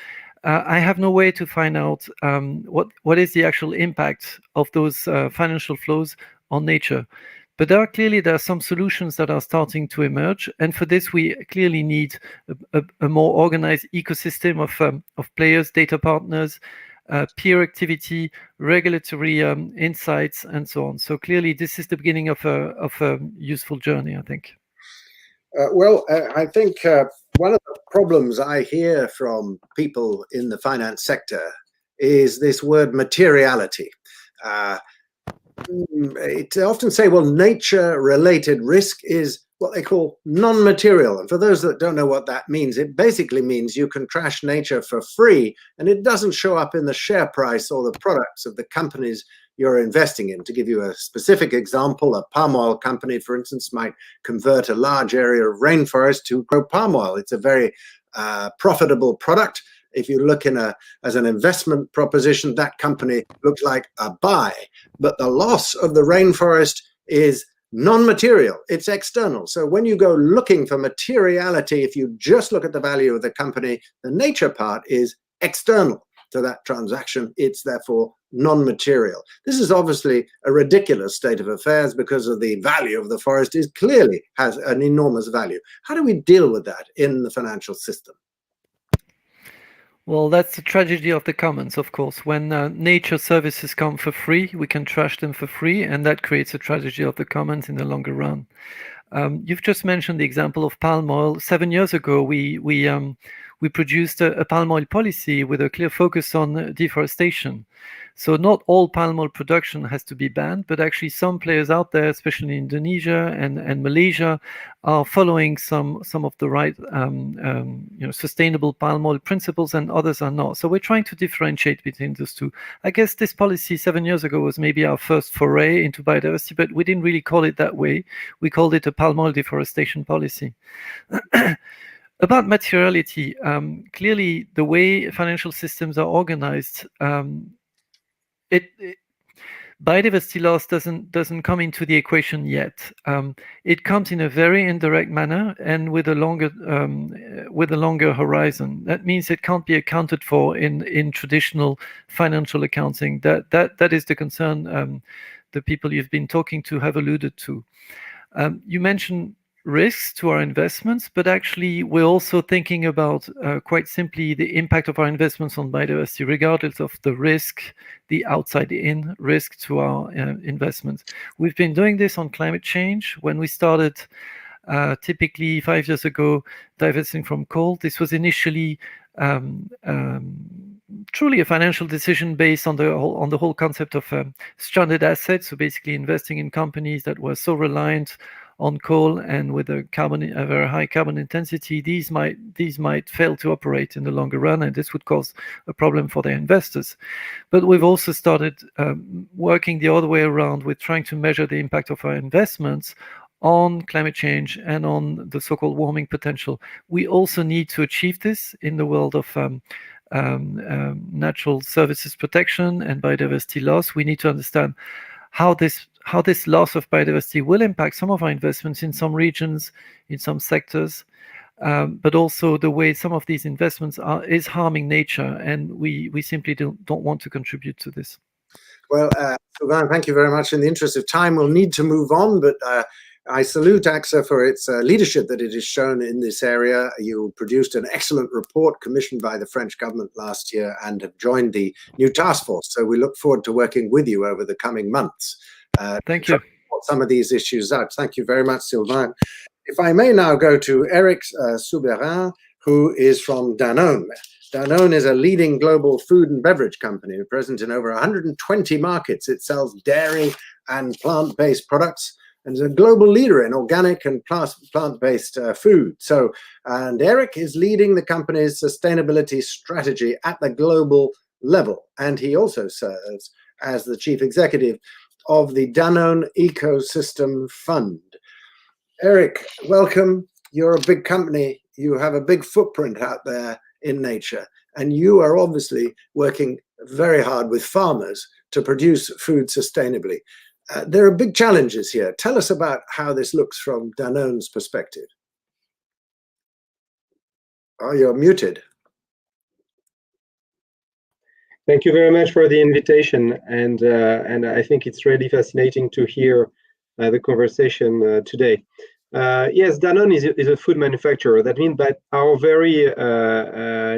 I have no way to find out what is the actual impact of those financial flows on nature. But there are some solutions that are starting to emerge, and for this we clearly need a more organized ecosystem of players, data partners, peer activity, regulatory insights, and so on. So clearly, this is the beginning of a useful journey, I think. I think one of the problems I hear from people in the finance sector is this word materiality. It often say, well, nature-related risk is what they call non-material. And for those that don't know what that means, it basically means you can trash nature for free, and it doesn't show up in the share price or the products of the companies you're investing in. To give you a specific example, a palm oil company, for instance, might convert a large area of rainforest to grow palm oil. It's a very profitable product. If you look as an investment proposition, that company looks like a buy. But the loss of the rainforest is non-material, it's external. So when you go looking for materiality, if you just look at the value of the company, the nature part is external to that transaction. It's therefore non-material. This is obviously a ridiculous state of affairs because of the value of the forest clearly has an enormous value. How do we deal with that in the financial system? Well, that's the tragedy of the commons, of course. When nature services come for free, we can trash them for free, and that creates a tragedy of the commons in the longer run. You've just mentioned the example of palm oil. 7 years ago, we produced a palm oil policy with a clear focus on deforestation. So not all palm oil production has to be banned, but actually some players out there, especially in Indonesia and Malaysia, are following some of the right sustainable palm oil principles, and others are not. So we're trying to differentiate between those two. I guess this policy 7 years ago was maybe our first foray into biodiversity, but we didn't really call it that way. We called it a palm oil deforestation policy. About materiality, clearly the way financial systems are organized, biodiversity loss doesn't come into the equation yet. It comes in a very indirect manner and with a longer horizon. That means it can't be accounted for in traditional financial accounting. That is the concern the people you've been talking to have alluded to. You mentioned risks to our investments, but actually we're also thinking about quite simply the impact of our investments on biodiversity, regardless of the risk, the outside-in risk to our investments. We've been doing this on climate change. When we started typically 5 years ago divesting from coal, this was initially truly a financial decision based on the whole concept of stranded assets. So basically investing in companies that were so reliant on coal and with a very high carbon intensity, these might fail to operate in the longer run, and this would cause a problem for their investors. But we've also started working the other way around with trying to measure the impact of our investments on climate change and on the so-called warming potential. We also need to achieve this in the world of natural services protection and biodiversity loss. We need to understand how this loss of biodiversity will impact some of our investments in some regions, in some sectors, but also the way some of these investments is harming nature, and we simply don't want to contribute to this. Well, Sylvain, thank you very much. In the interest of time, we'll need to move on, but I salute AXA for its leadership that it has shown in this area. You produced an excellent report commissioned by the French government last year and have joined the new task force. So we look forward to working with you over the coming months. Thank you. Some of these issues out. Thank you very much, Sylvain. If I may now go to Eric Subherra, who is from Danone. Danone is a leading global food and beverage company present in over 120 markets. It sells dairy and plant-based products and is a global leader in organic and plant-based food. And Eric is leading the company's sustainability strategy at the global level. And he also serves as the chief executive of the Danone Ecosystem Fund. Eric, welcome. You're a big company. You have a big footprint out there in nature. And you are obviously working very hard with farmers to produce food sustainably. There are big challenges here. Tell us about how this looks from Danone's perspective. Oh, you're muted. Thank you very much for the invitation, and I think it's really fascinating to hear the conversation today. Yes, Danone is a food manufacturer. That means that our very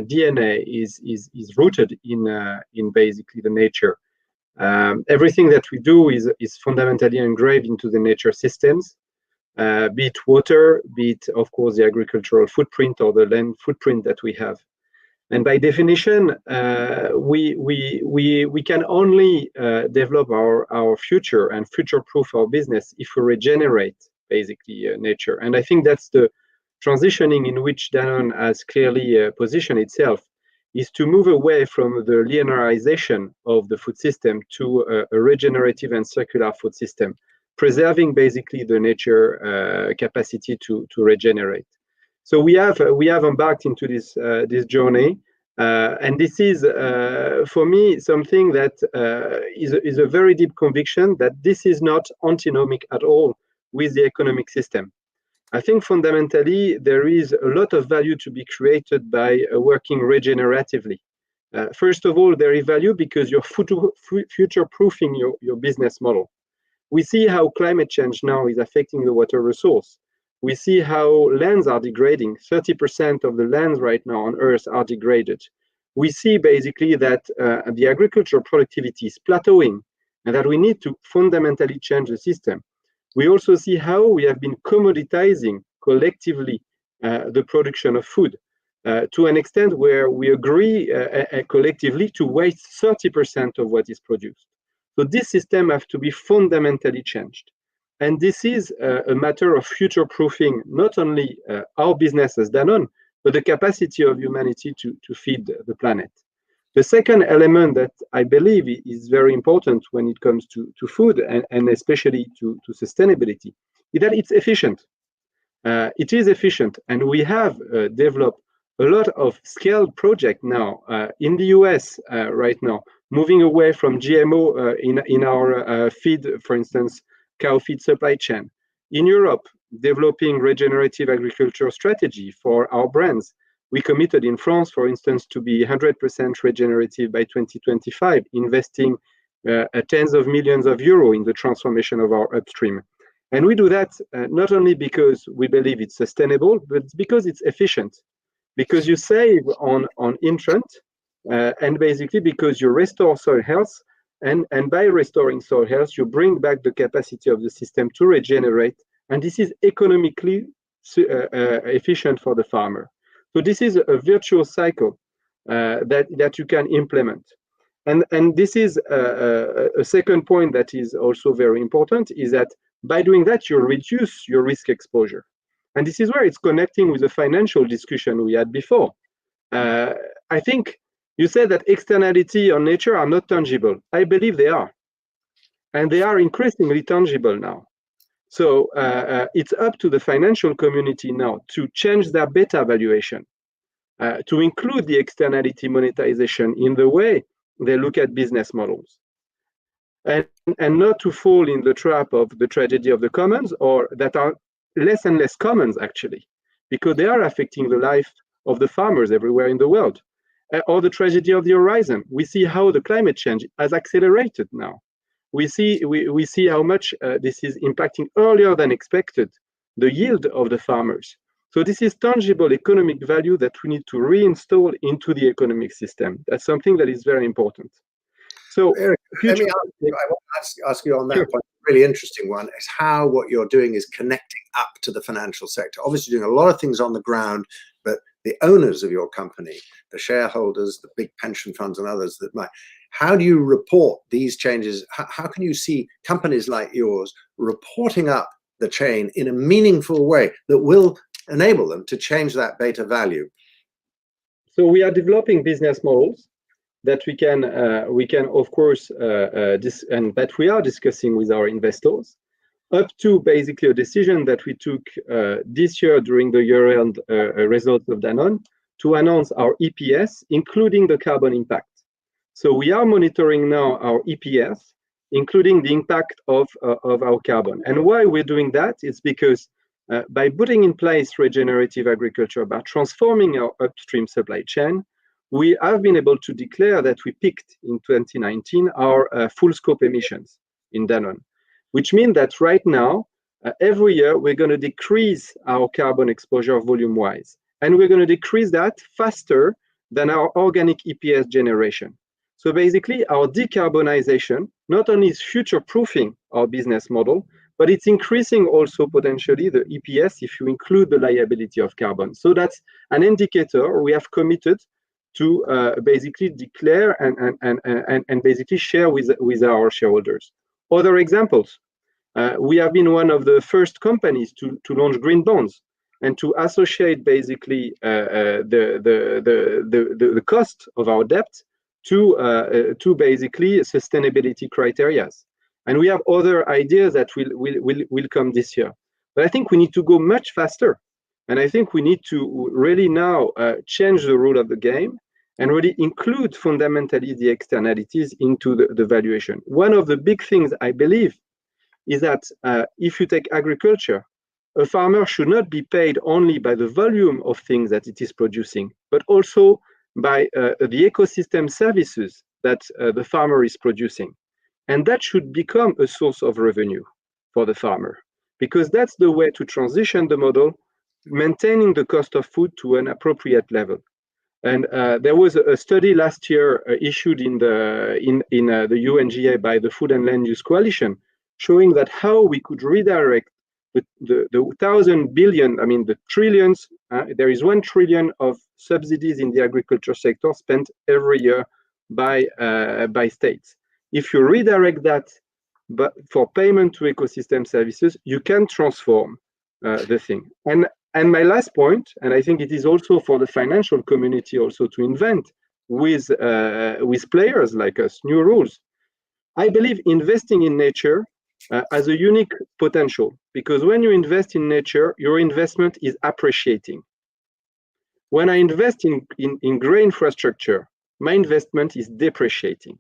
DNA is rooted in basically the nature. Everything that we do is fundamentally engraved into the nature systems, be it water, be it, of course, the agricultural footprint or the land footprint that we have. And by definition, we can only develop our future and future-proof our business if we regenerate, basically, nature. And I think that's the transitioning in which Danone has clearly positioned itself, is to move away from the linearization of the food system to a regenerative and circular food system, preserving basically the nature capacity to regenerate. So we have embarked into this journey, and this is for me something that is a very deep conviction that this is not antinomic at all with the economic system. I think fundamentally there is a lot of value to be created by working regeneratively. First of all, there is value because you're future-proofing your business model. We see how climate change now is affecting the water resource. We see how lands are degrading. 30% of the lands right now on Earth are degraded. We see basically that the agricultural productivity is plateauing and that we need to fundamentally change the system. We also see how we have been commoditizing collectively the production of food to an extent where we agree collectively to waste 30% of what is produced. So this system has to be fundamentally changed. And this is a matter of future-proofing not only our business as Danone, but the capacity of humanity to feed the planet. The second element that I believe is very important when it comes to food and especially to sustainability is that it's efficient. It is efficient, and we have developed a lot of scaled projects now in the US right now, moving away from GMO in our feed, for instance, cow feed supply chain. In Europe, developing regenerative agriculture strategy for our brands. We committed in France, for instance, to be 100% regenerative by 2025, investing tens of millions of euros in the transformation of our upstream. And we do that not only because we believe it's sustainable, but because it's efficient. Because you save on intrant, and basically because you restore soil health, and by restoring soil health, you bring back the capacity of the system to regenerate, and this is economically efficient for the farmer. So this is a virtuous cycle that you can implement. And this is a second point that is also very important, is that by doing that, you reduce your risk exposure. And this is where it's connecting with the financial discussion we had before. I think you said that externality on nature are not tangible. I believe they are. And they are increasingly tangible now. So it's up to the financial community now to change their beta valuation, to include the externality monetization in the way they look at business models. And not to fall in the trap of the tragedy of the commons, or that are less and less commons actually, because they are affecting the life of the farmers everywhere in the world. Or the tragedy of the horizon. We see how the climate change has accelerated now. We see how much this is impacting earlier than expected the yield of the farmers. So this is tangible economic value that we need to reinstall into the economic system. That's something that is very important. So, Eric, let me I want to ask you on that point. A really interesting one is how what you're doing is connecting up to the financial sector. Obviously, doing a lot of things on the ground, but the owners of your company, the shareholders, the big pension funds, and others that might. How do you report these changes? How can you see companies like yours reporting up the chain in a meaningful way that will enable them to change that beta value? So we are developing business models that we can of course and that we are discussing with our investors, up to basically a decision that we took this year during the year-end results of Danone to announce our EPS, including the carbon impact. So we are monitoring now our EPS, including the impact of our carbon. And why we're doing that is because by putting in place regenerative agriculture, by transforming our upstream supply chain, we have been able to declare that we peaked in 2019 our full scope emissions in Danone, which means that right now, every year, we're going to decrease our carbon exposure volume-wise. And we're going to decrease that faster than our organic EPS generation. So basically, our decarbonization not only is future-proofing our business model, but it's increasing also potentially the EPS if you include the liability of carbon. So that's an indicator we have committed to basically declare and basically share with our shareholders. Other examples, we have been one of the first companies to launch green bonds and to associate basically the cost of our debt to basically sustainability criteria. And we have other ideas that will come this year. But I think we need to go much faster. And I think we need to really now change the rule of the game and really include fundamentally the externalities into the valuation. One of the big things I believe is that if you take agriculture, a farmer should not be paid only by the volume of things that it is producing, but also by the ecosystem services that the farmer is producing. And that should become a source of revenue for the farmer, because that's the way to transition the model, maintaining the cost of food to an appropriate level. And there was a study last year issued in the UNGA by the Food and Land Use Coalition, showing that how we could redirect the 1,000 billion, I mean the trillions, there is 1 trillion of subsidies in the agriculture sector spent every year by states. If you redirect that for payment to ecosystem services, you can transform the thing. And my last point, and I think it is also for the financial community also to invent with players like us new rules. I believe investing in nature has a unique potential, because when you invest in nature, your investment is appreciating. When I invest in gray infrastructure, my investment is depreciating.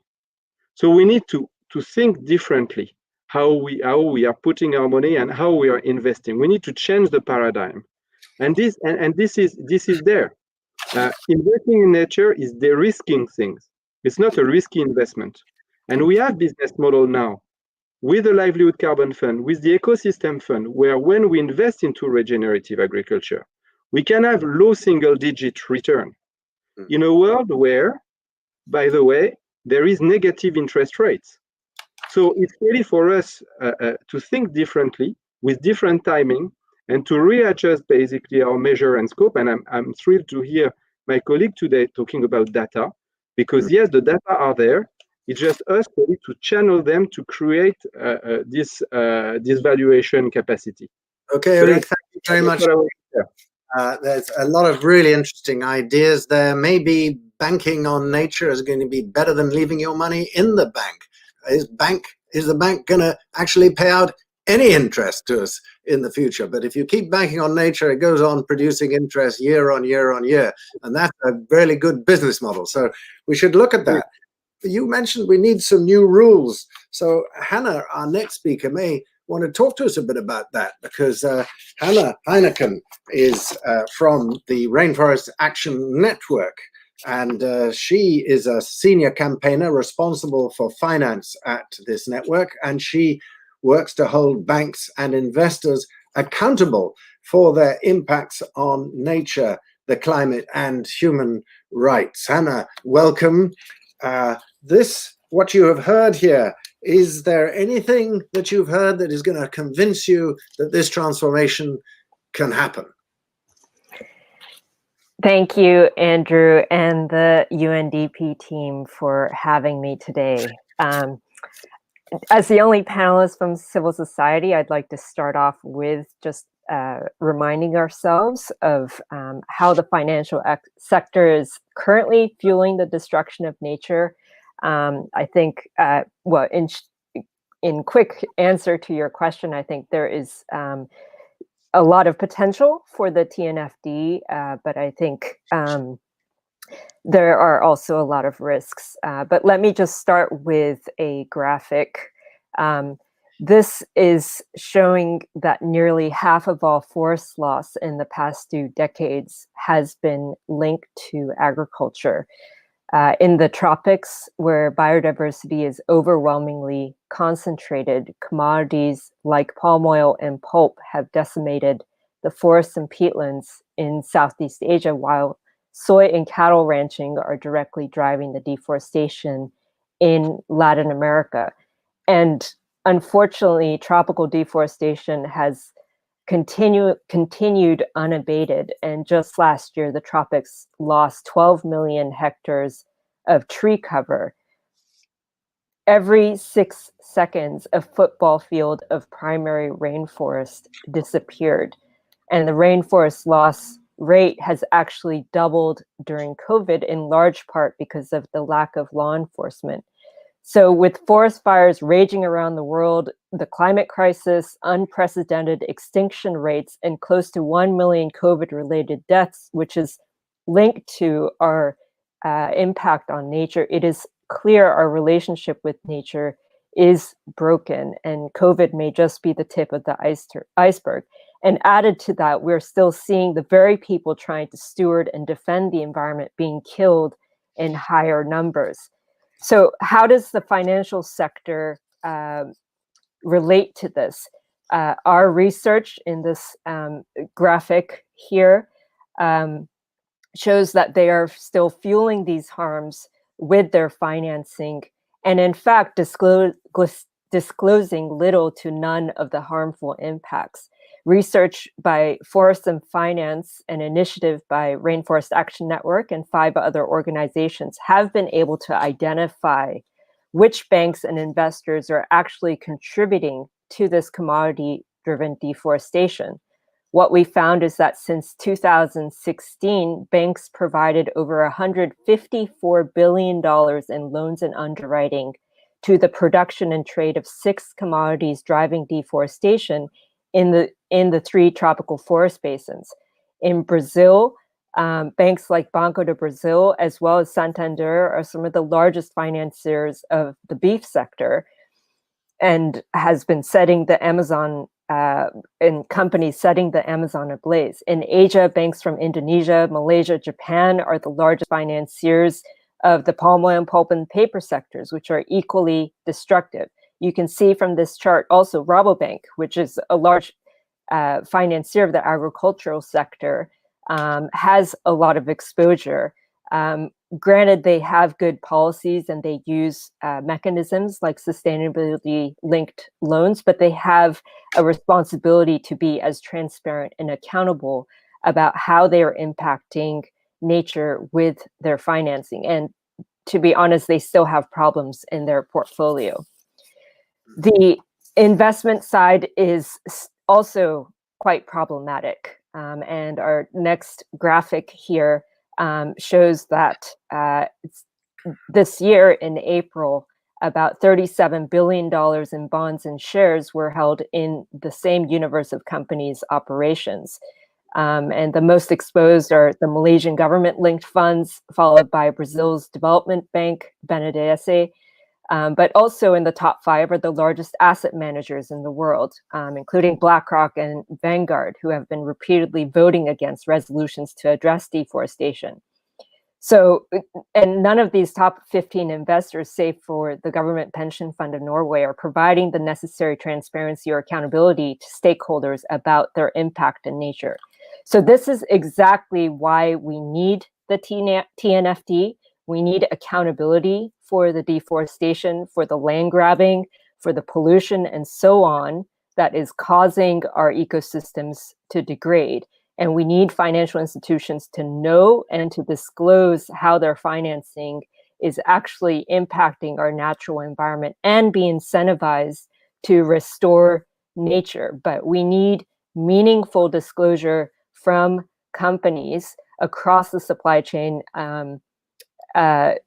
So we need to think differently how we are putting our money and how we are investing. We need to change the paradigm. And this is there. Investing in nature is de-risking things. It's not a risky investment. And we have business model now with the Livelihood Carbon Fund, with the Ecosystem Fund, where when we invest into regenerative agriculture, we can have low single-digit return in a world where, by the way, there is negative interest rates. So it's really for us to think differently with different timing and to readjust basically our measure and scope. And I'm thrilled to hear my colleague today talking about data, because yes, the data are there. It's just us really to channel them to create this valuation capacity. Okay, So Uri, thank you very much. There's a lot of really interesting ideas there. Maybe banking on nature is going to be better than leaving your money in the bank. Is the bank going to actually pay out any interest to us in the future? But if you keep banking on nature, it goes on producing interest year on year on year. And that's a really good business model. So we should look at that. You mentioned we need some new rules. So Hannah, our next speaker, may want to talk to us a bit about that, because Hannah Heineken is from the Rainforest Action Network, and she is a senior campaigner responsible for finance at this network, and she works to hold banks and investors accountable for their impacts on nature, the climate, and human rights. Hannah, welcome. What you have heard here, is there anything that you've heard that is going to convince you that this transformation can happen? Thank you, Andrew, and the UNDP team for having me today. As the only panelist from civil society, I'd like to start off with just reminding ourselves of how the financial sector is currently fueling the destruction of nature. I think, well, in quick answer to your question, I think there is a lot of potential for the TNFD, but I think there are also a lot of risks. But let me just start with a graphic. This is showing that nearly half of all forest loss in the past 2 decades has been linked to agriculture. In the tropics, where biodiversity is overwhelmingly concentrated, commodities like palm oil and pulp have decimated the forests and peatlands in Southeast Asia, while soy and cattle ranching are directly driving the deforestation in Latin America. And unfortunately, tropical deforestation has continued unabated. And just last year, the tropics lost 12 million hectares of tree cover. Every 6 seconds, a football field of primary rainforest disappeared. And the rainforest loss rate has actually doubled during COVID, in large part because of the lack of law enforcement. So with forest fires raging around the world, the climate crisis, unprecedented extinction rates, and close to 1 million COVID-related deaths, which is linked to our impact on nature, it is clear our relationship with nature is broken, and COVID may just be the tip of the iceberg. And added to that, we're still seeing the very people trying to steward and defend the environment being killed in higher numbers. So how does the financial sector relate to this? Our research in this graphic here shows that they are still fueling these harms with their financing, and in fact disclosing little to none of the harmful impacts. Research by Forest and Finance, an initiative by Rainforest Action Network and 5 other organizations, have been able to identify which banks and investors are actually contributing to this commodity-driven deforestation. What we found is that since 2016, banks provided over $154 billion in loans and underwriting to the production and trade of 6 commodities driving deforestation in the 3 tropical forest basins. In Brazil, banks like Banco do Brasil, as well as Santander, are some of the largest financiers of the beef sector, and has been setting the Amazon, and companies setting the Amazon ablaze. In Asia, banks from Indonesia, Malaysia, Japan are the largest financiers of the palm oil and pulp and paper sectors, which are equally destructive. you can see from this chart also Rabobank, which is a large financier of the agricultural sector, has a lot of exposure. Granted, they have good policies and they use mechanisms like sustainability-linked loans, but they have a responsibility to be as transparent and accountable about how they are impacting nature with their financing. And to be honest, they still have problems in their portfolio. The investment side is also quite problematic. And our next graphic here shows that this year in April, about $37 billion in bonds and shares were held in the same universe of companies' operations. And the most exposed are the Malaysian government-linked funds, followed by Brazil's development bank, BNDES, but also in the top 5 are the largest asset managers in the world, including BlackRock and Vanguard, who have been repeatedly voting against resolutions to address deforestation. So, and none of these top 15 investors, save for the Government Pension Fund of Norway, are providing the necessary transparency or accountability to stakeholders about their impact in nature. So this is exactly why we need the TNFD. We need accountability for the deforestation, for the land grabbing, for the pollution, and so on that is causing our ecosystems to degrade. And we need financial institutions to know and to disclose how their financing is actually impacting our natural environment and be incentivized to restore nature. But we need meaningful disclosure from companies across the supply chain. And the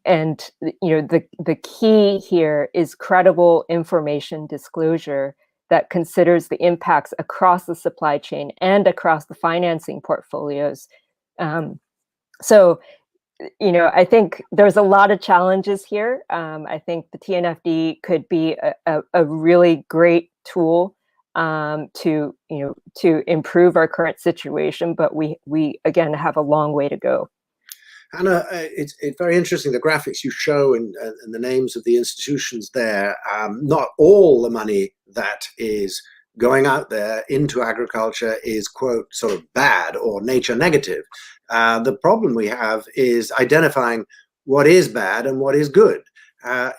key here is credible information disclosure that considers the impacts across the supply chain and across the financing portfolios. So, I think there's a lot of challenges here. I think the TNFD could be a really great tool to improve our current situation, but we again have a long way to go. Hannah, it's very interesting, the graphics you show and the names of the institutions there. Not all the money that is going out there into agriculture is, quote, sort of bad or nature negative. The problem we have is identifying what is bad and what is good.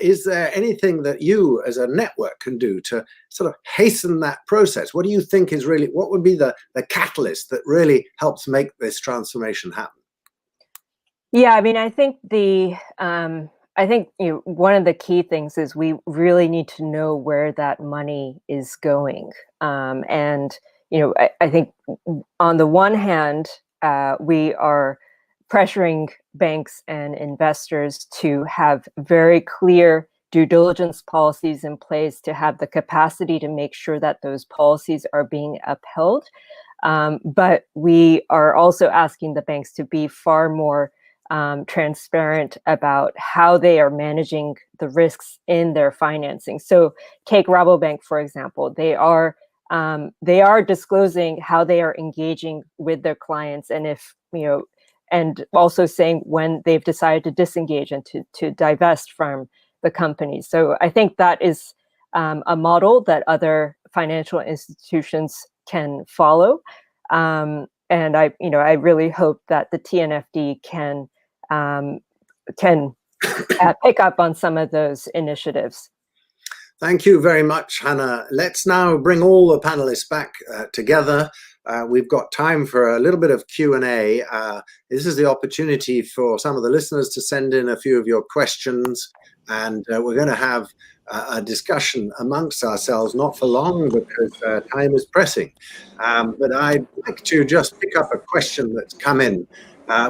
Is there anything that you as a network can do to sort of hasten that process? What do you think is really, what would be the catalyst that really helps make this transformation happen? Yeah, I mean, I think one of the key things is we really need to know where that money is going. I think on the one hand, we are pressuring banks and investors to have very clear due diligence policies in place, to have the capacity to make sure that those policies are being upheld. But we are also asking the banks to be far more transparent about how they are managing the risks in their financing. So take Rabobank, for example. They are disclosing how they are engaging with their clients, and and also saying when they've decided to disengage and to divest from the company. So I think that is a model that other financial institutions can follow. And I really hope that the TNFD can pick up on some of those initiatives. Thank you very much, Hannah. Let's now bring all the panelists back together. We've got time for a little bit of Q&A. This is the opportunity for some of the listeners to send in a few of your questions, and we're going to have a discussion amongst ourselves, not for long because time is pressing. But I'd like to just pick up a question that's come in,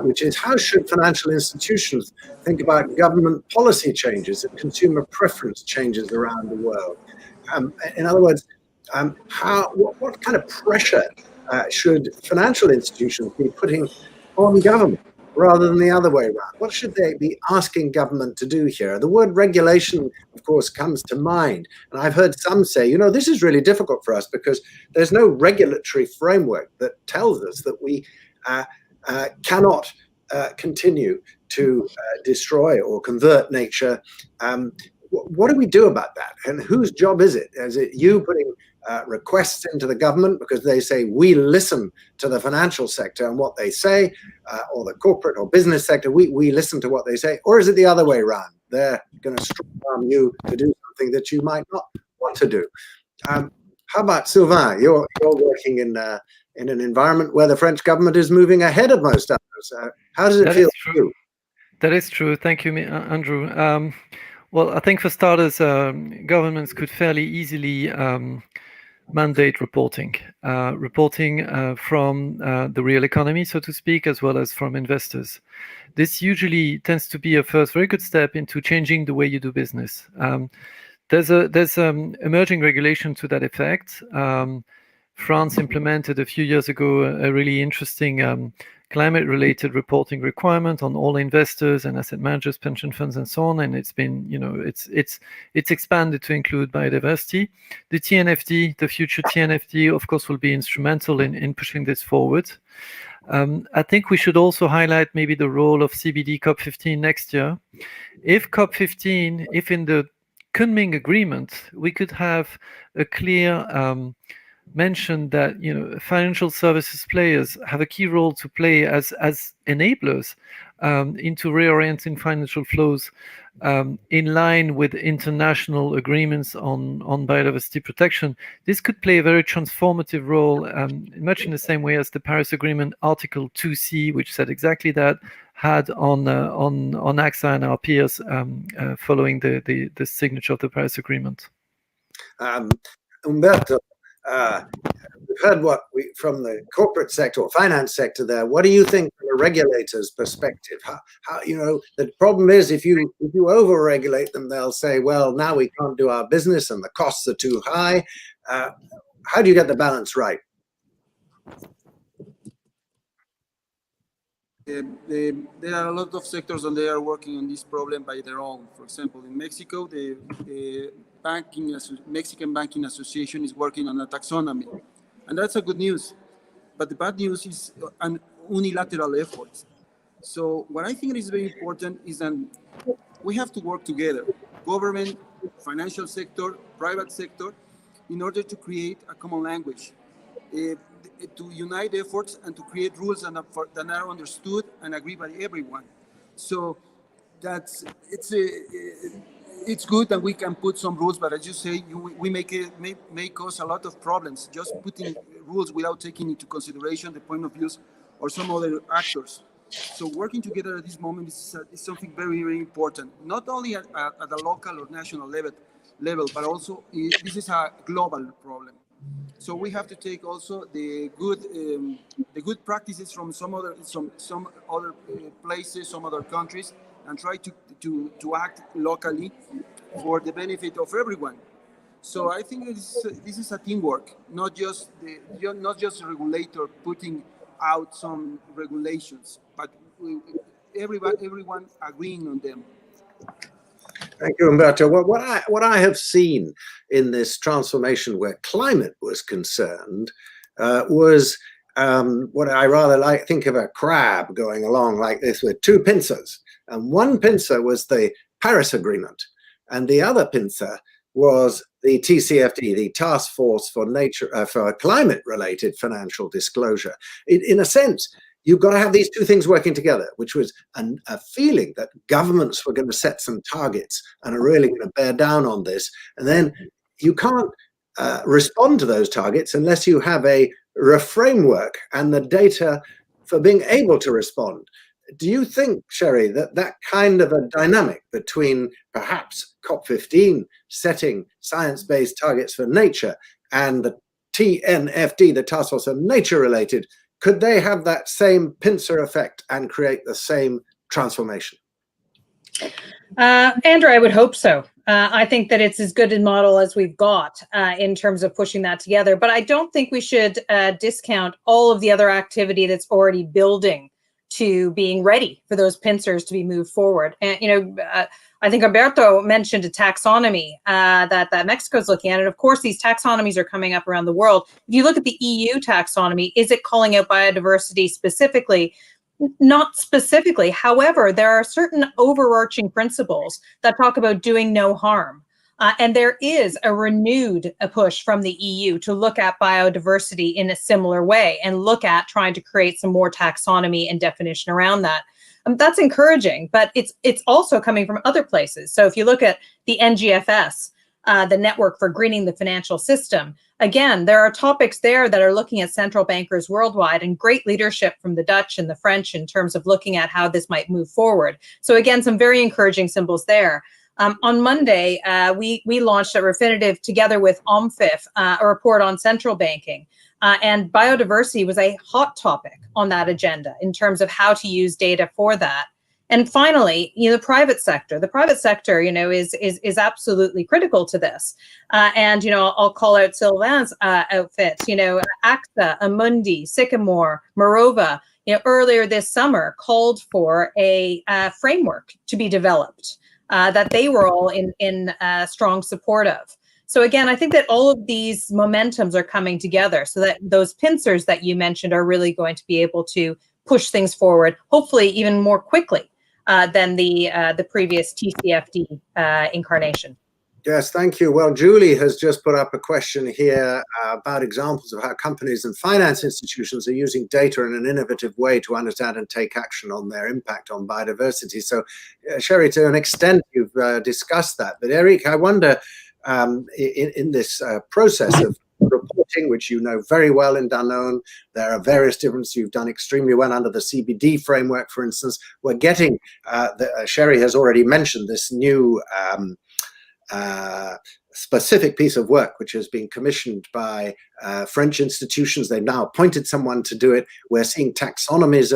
which is, how should financial institutions think about government policy changes and consumer preference changes around the world? In other words, what kind of pressure should financial institutions be putting on government rather than the other way around? What should they be asking government to do here? The word regulation, of course, comes to mind. And I've heard some say, this is really difficult for us because there's no regulatory framework that tells us that we cannot continue to destroy or convert nature. what do we do about that? And whose job is it? Is it you putting requests into the government because they say we listen to the financial sector and what they say, or the corporate or business sector, we listen to what they say? Or is it the other way around? They're going to strong-arm you to do something that you might not want to do. How about Sylvain? You're working in an environment where the French government is moving ahead of most others. How does it feel to you? That is true. Thank you, Andrew. Well, I think for starters, governments could fairly easily mandate reporting from the real economy, so to speak, as well as from investors. This usually tends to be a first very good step into changing the way you do business. There's emerging regulation to that effect. France implemented a few years ago a really interesting climate-related reporting requirement on all investors and asset managers, pension funds, and so on. And it's been, it's expanded to include biodiversity. The TNFD, the future TNFD, of course, will be instrumental in pushing this forward. I think we should also highlight maybe the role of CBD COP15 next year. If COP15, if in the Kunming agreement, we could have a clear mention that financial services players have a key role to play as enablers into reorienting financial flows in line with international agreements on biodiversity protection. This could play a very transformative role, much in the same way as the Paris Agreement Article 2C, which said exactly that, had on AXA and our peers following the signature of the Paris Agreement. Umberto, we've heard from the corporate sector or finance sector there. What do you think from a regulator's perspective? How the problem is if you over-regulate them, they'll say, well, now we can't do our business and the costs are too high. How do you get the balance right? There are a lot of sectors and they are working on this problem by their own. For example, in Mexico, the Mexican Banking Association is working on a taxonomy, and that's a good news. But the bad news is an unilateral effort. So what I think is very important is that we have to work together, government, financial sector, private sector, in order to create a common language. To unite efforts and to create rules that are understood and agreed by everyone. So it's good that we can put some rules, but as you say, we may cause a lot of problems just putting rules without taking into consideration the point of views or some other actors. So working together at this moment is something very, very important, not only at the local or national level, but also this is a global problem. So we have to take also the good practices from some other places, some other countries, and try to act locally for the benefit of everyone. So I think this is a teamwork, not just a regulator putting out some regulations, but everyone agreeing on them. Thank you, Umberto. Well, what I have seen in this transformation where climate was concerned was what I rather think of a crab going along like this with two pincers. And one pincer was the Paris Agreement, and the other pincer was the TCFD, the Task Force for Climate-Related Financial Disclosure. In a sense, you've got to have these two things working together, which was a feeling that governments were going to set some targets and are really going to bear down on this. And then you can't respond to those targets unless you have a framework and the data for being able to respond. Do you think, Sherry, that kind of a dynamic between perhaps COP15 setting science-based targets for nature and the TNFD, the Task Force on Nature-Related, could they have that same pincer effect and create the same transformation? Andrew, I would hope so. I think that it's as good a model as we've got in terms of pushing that together. But I don't think we should discount all of the other activity that's already building to being ready for those pincers to be moved forward. And, I think Umberto mentioned a taxonomy that Mexico's looking at. And of course, these taxonomies are coming up around the world. If you look at the EU taxonomy, is it calling out biodiversity specifically? Not specifically. However, there are certain overarching principles that talk about doing no harm. And there is a renewed push from the EU to look at biodiversity in a similar way and look at trying to create some more taxonomy and definition around that. That's encouraging, but it's also coming from other places. So if you look at the NGFS, the Network for Greening the Financial System, again, there are topics there that are looking at central bankers worldwide, and great leadership from the Dutch and the French in terms of looking at how this might move forward. So again, some very encouraging symbols there. On Monday, we launched at Refinitiv together with OMFIF a report on central banking. And biodiversity was a hot topic on that agenda in terms of how to use data for that. And finally, the private sector. The private sector, is absolutely critical to this. And I'll call out Sylvain's outfits. AXA, Amundi, Sycamore, Morova. Earlier this summer called for a framework to be developed that they were all in strong support of. So again, I think that all of these momentums are coming together so that those pincers that you mentioned are really going to be able to push things forward, hopefully even more quickly than the previous TCFD incarnation. Yes, thank you. Well, Julie has just put up a question here about examples of how companies and finance institutions are using data in an innovative way to understand and take action on their impact on biodiversity. So, Sherry, to an extent, you've discussed that. But Eric, I wonder, in this process of reporting, which you know very well in Danone, there are various differences. You've done extremely well under the CBD framework, for instance. We're getting, Sherry has already mentioned this new specific piece of work which has been commissioned by French institutions. They've now appointed someone to do it. We're seeing taxonomies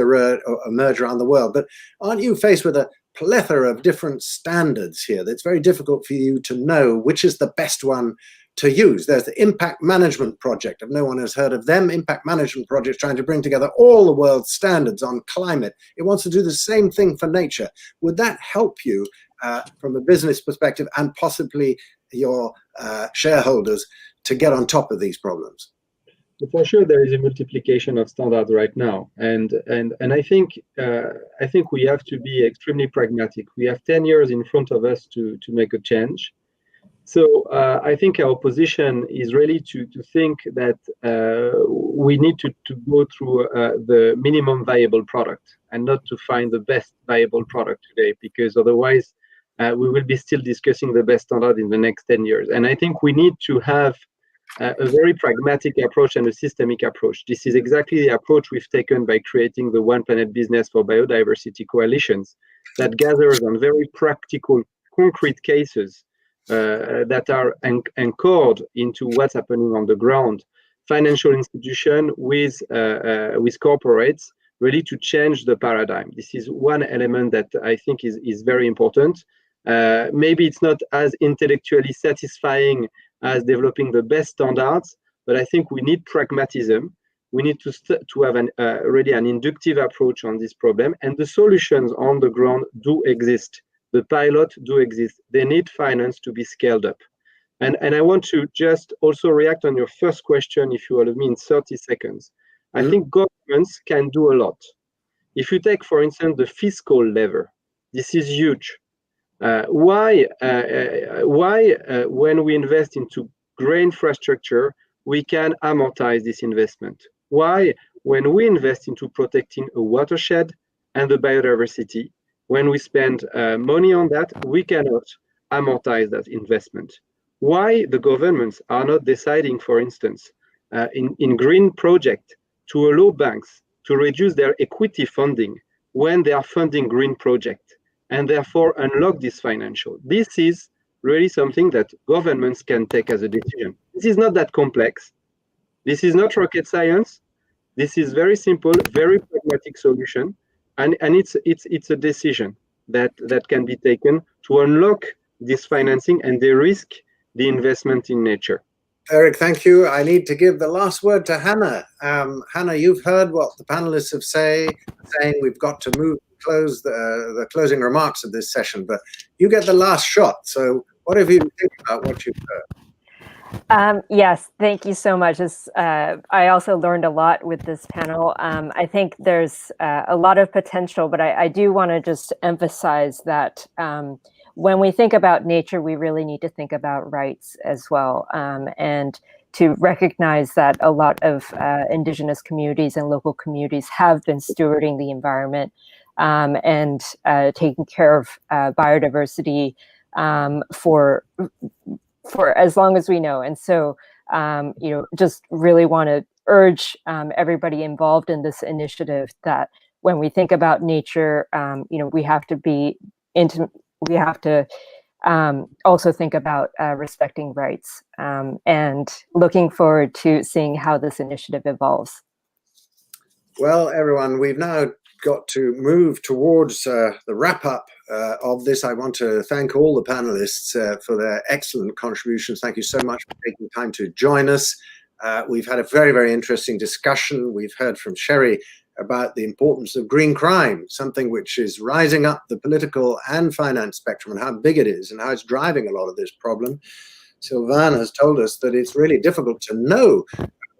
emerge around the world. But aren't you faced with a plethora of different standards here that's very difficult for you to know which is the best one to use? There's the Impact Management Project. If no one has heard of them, Impact Management Project trying to bring together all the world's standards on climate. It wants to do the same thing for nature. Would that help you from a business perspective and possibly your shareholders to get on top of these problems? For sure, there is a multiplication of standards right now, and I think we have to be extremely pragmatic. We have 10 years in front of us to make a change. So I think our position is really to think that we need to go through the minimum viable product and not to find the best viable product today, because otherwise we will be still discussing the best standard in the next 10 years. And I think we need to have a very pragmatic approach and a systemic approach. This is exactly the approach we've taken by creating the One Planet Business for Biodiversity coalitions that gathers on very practical, concrete cases that are anchored into what's happening on the ground. Financial institution with corporates, really to change the paradigm. This is one element that I think is very important. Maybe it's not as intellectually satisfying as developing the best standards, but I think we need pragmatism. We need to have really an inductive approach on this problem, and the solutions on the ground do exist. The pilot do exist. They need finance to be scaled up. And I want to just also react on your first question, if you allow me, in 30 seconds. I think governments can do a lot. If you take, for instance, the fiscal lever, this is huge. Why when we invest into grey infrastructure, we can amortize this investment? Why, when we invest into protecting a watershed and the biodiversity, when we spend money on that, we cannot amortize that investment? Why the governments are not deciding, for instance, in green project to allow banks to reduce their equity funding when they are funding green project, and therefore unlock this financial? This is really something that governments can take as a decision. This is not that complex. This is not rocket science. This is very simple, very pragmatic solution, and it's a decision that can be taken to unlock this financing and de-risk the investment in nature. Eric, thank you. I need to give the last word to Hannah. Hannah, you've heard what the panelists have saying we've got to move close the closing remarks of this session, but you get the last shot. So what have you think about what you've heard? Yes, thank you so much. I also learned a lot with this panel. I think there's a lot of potential, but I do want to just emphasize that when we think about nature, we really need to think about rights as well, and to recognize that a lot of indigenous communities and local communities have been stewarding the environment and taking care of biodiversity for as long as we know. And so, just really want to urge everybody involved in this initiative that when we think about nature, we have to be we have to also think about respecting rights, and looking forward to seeing how this initiative evolves. Well, everyone, we've now got to move towards the wrap up of this. I want to thank all the panelists for their excellent contributions. Thank you so much for taking time to join us. We've had a very, very interesting discussion. We've heard from Sherry about the importance of green crime, something which is rising up the political and finance spectrum, and how big it is and how it's driving a lot of this problem. Sylvain has told us that it's really difficult to know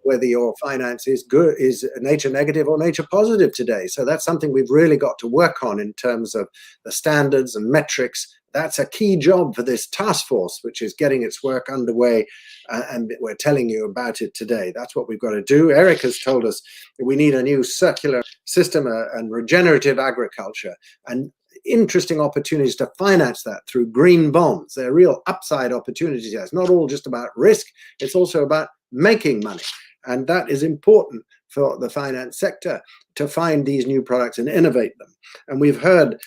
whether your finance is good, is nature negative or nature positive today. So that's something we've really got to work on in terms of the standards and metrics. That's a key job for this task force, which is getting its work underway, and we're telling you about it today. That's what we've got to do. Eric has told us that we need a new circular system and regenerative agriculture, and interesting opportunities to finance that through green bonds. They're real upside opportunities. It's not all just about risk, it's also about making money. And that is important for the finance sector, to find these new products and innovate them. And we've heard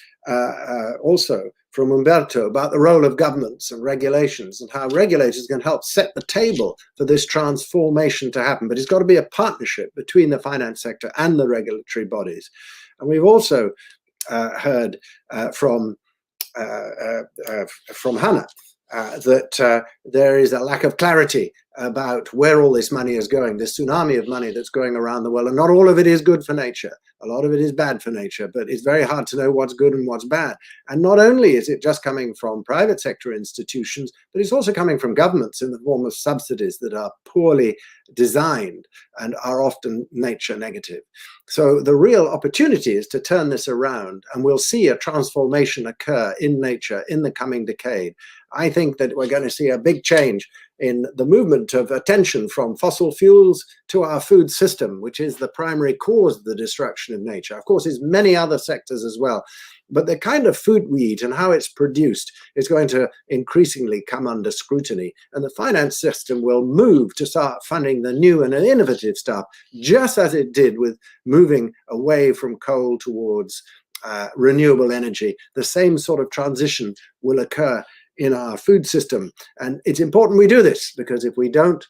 also from Umberto about the role of governments and regulations, and how regulators can help set the table for this transformation to happen. But it's got to be a partnership between the finance sector and the regulatory bodies. And we've also heard from Hannah that there is a lack of clarity about where all this money is going, this tsunami of money that's going around the world. And not all of it is good for nature. A lot of it is bad for nature, but it's very hard to know what's good and what's bad. And not only is it just coming from private sector institutions, but it's also coming from governments in the form of subsidies that are poorly designed and are often nature negative. So the real opportunity is to turn this around, and we'll see a transformation occur in nature in the coming decade. I think that we're going to see a big change in the movement of attention from fossil fuels to our food system, which is the primary cause of the destruction of nature. Of course, there's many other sectors as well, but the kind of food we eat and how it's produced is going to increasingly come under scrutiny. And the finance system will move to start funding the new and innovative stuff, just as it did with moving away from coal towards renewable energy. The same sort of transition will occur in our food system. And it's important we do this, because if we don't,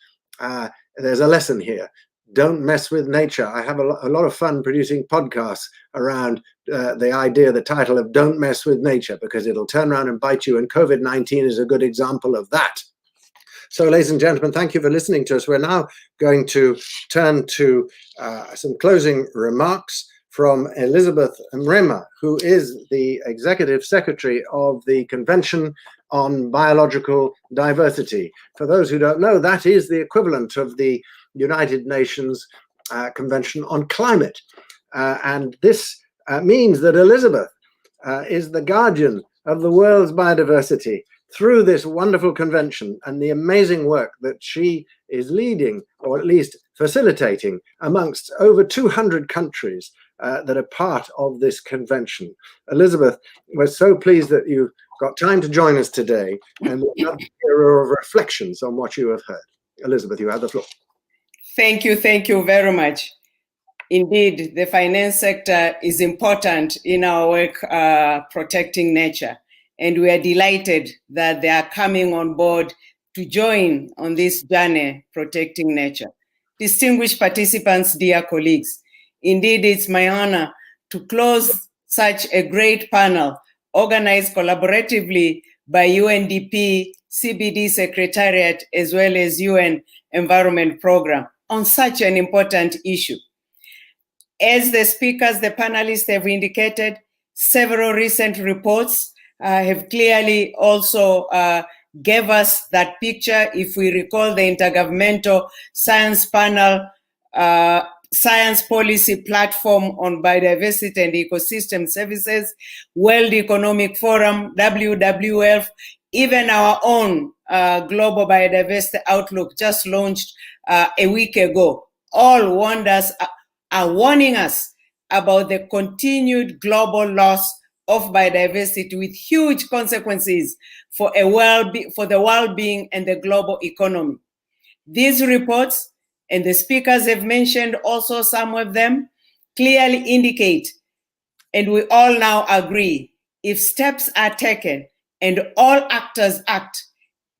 there's a lesson here. Don't mess with nature. I have a lot of fun producing podcasts around the idea, the title of Don't Mess with Nature, because it'll turn around and bite you. And COVID-19 is a good example of that. So, ladies and gentlemen, thank you for listening to us. We're now going to turn to some closing remarks from Elizabeth Mrema, who is the Executive Secretary of the Convention on Biological Diversity. For those who don't know, that is the equivalent of the United Nations Convention on Climate. And this means that Elizabeth is the guardian of the world's biodiversity through this wonderful convention, and the amazing work that she is leading, or at least facilitating, amongst over 200 countries that are part of this convention. Elizabeth, we're so pleased that you got time to join us today, and we'll have a hear of reflections on what you have heard. Elizabeth, you have the floor. Thank you very much. Indeed, the finance sector is important in our work protecting nature, and we are delighted that they are coming on board to join on this journey protecting nature. Distinguished participants, dear colleagues, indeed, it's my honor to close such a great panel organized collaboratively by UNDP, CBD Secretariat, as well as UN Environment Program on such an important issue. As the speakers, the panelists have indicated, several recent reports have clearly also gave us that picture. If we recall the Intergovernmental Science Panel, Science Policy Platform on Biodiversity and Ecosystem Services, World Economic Forum, WWF, even our own Global Biodiversity Outlook just launched a week ago, all are warning us about the continued global loss of biodiversity with huge consequences for the well-being and the global economy. These reports, and the speakers have mentioned also some of them, clearly indicate, and we all now agree, if steps are taken and all actors act,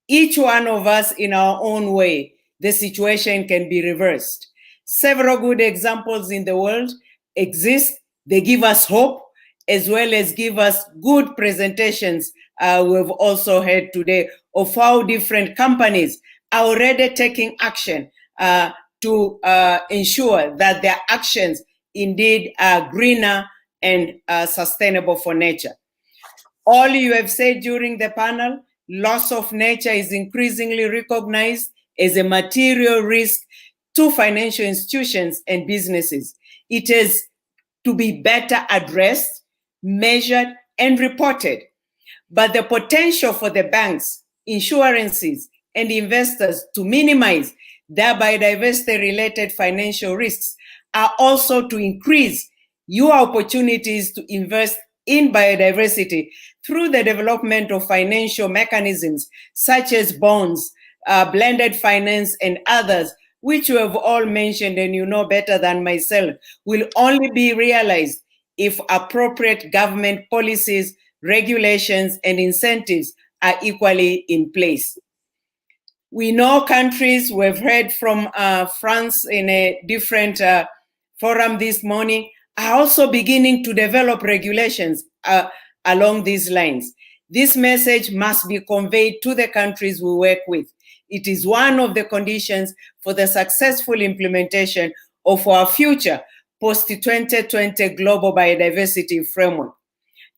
each one of us in our own way, the situation can be reversed. Several good examples in the world exist. They give us hope, as well as give us good presentations we've also heard today of how different companies are already taking action to ensure that their actions indeed are greener and sustainable for nature. All you have said during the panel, loss of nature is increasingly recognized as a material risk to financial institutions and businesses. It is to be better addressed, measured, and reported. But the potential for the banks, insurances, and investors to minimize their biodiversity-related financial risks are also to increase your opportunities to invest in biodiversity through the development of financial mechanisms such as bonds, blended finance, and others, which you have all mentioned and you know better than myself, will only be realized if appropriate government policies, regulations, and incentives are equally in place. We know countries, we've heard from France in a different forum this morning, are also beginning to develop regulations along these lines. This message must be conveyed to the countries we work with. It is one of the conditions for the successful implementation of our future post-2020 global biodiversity framework.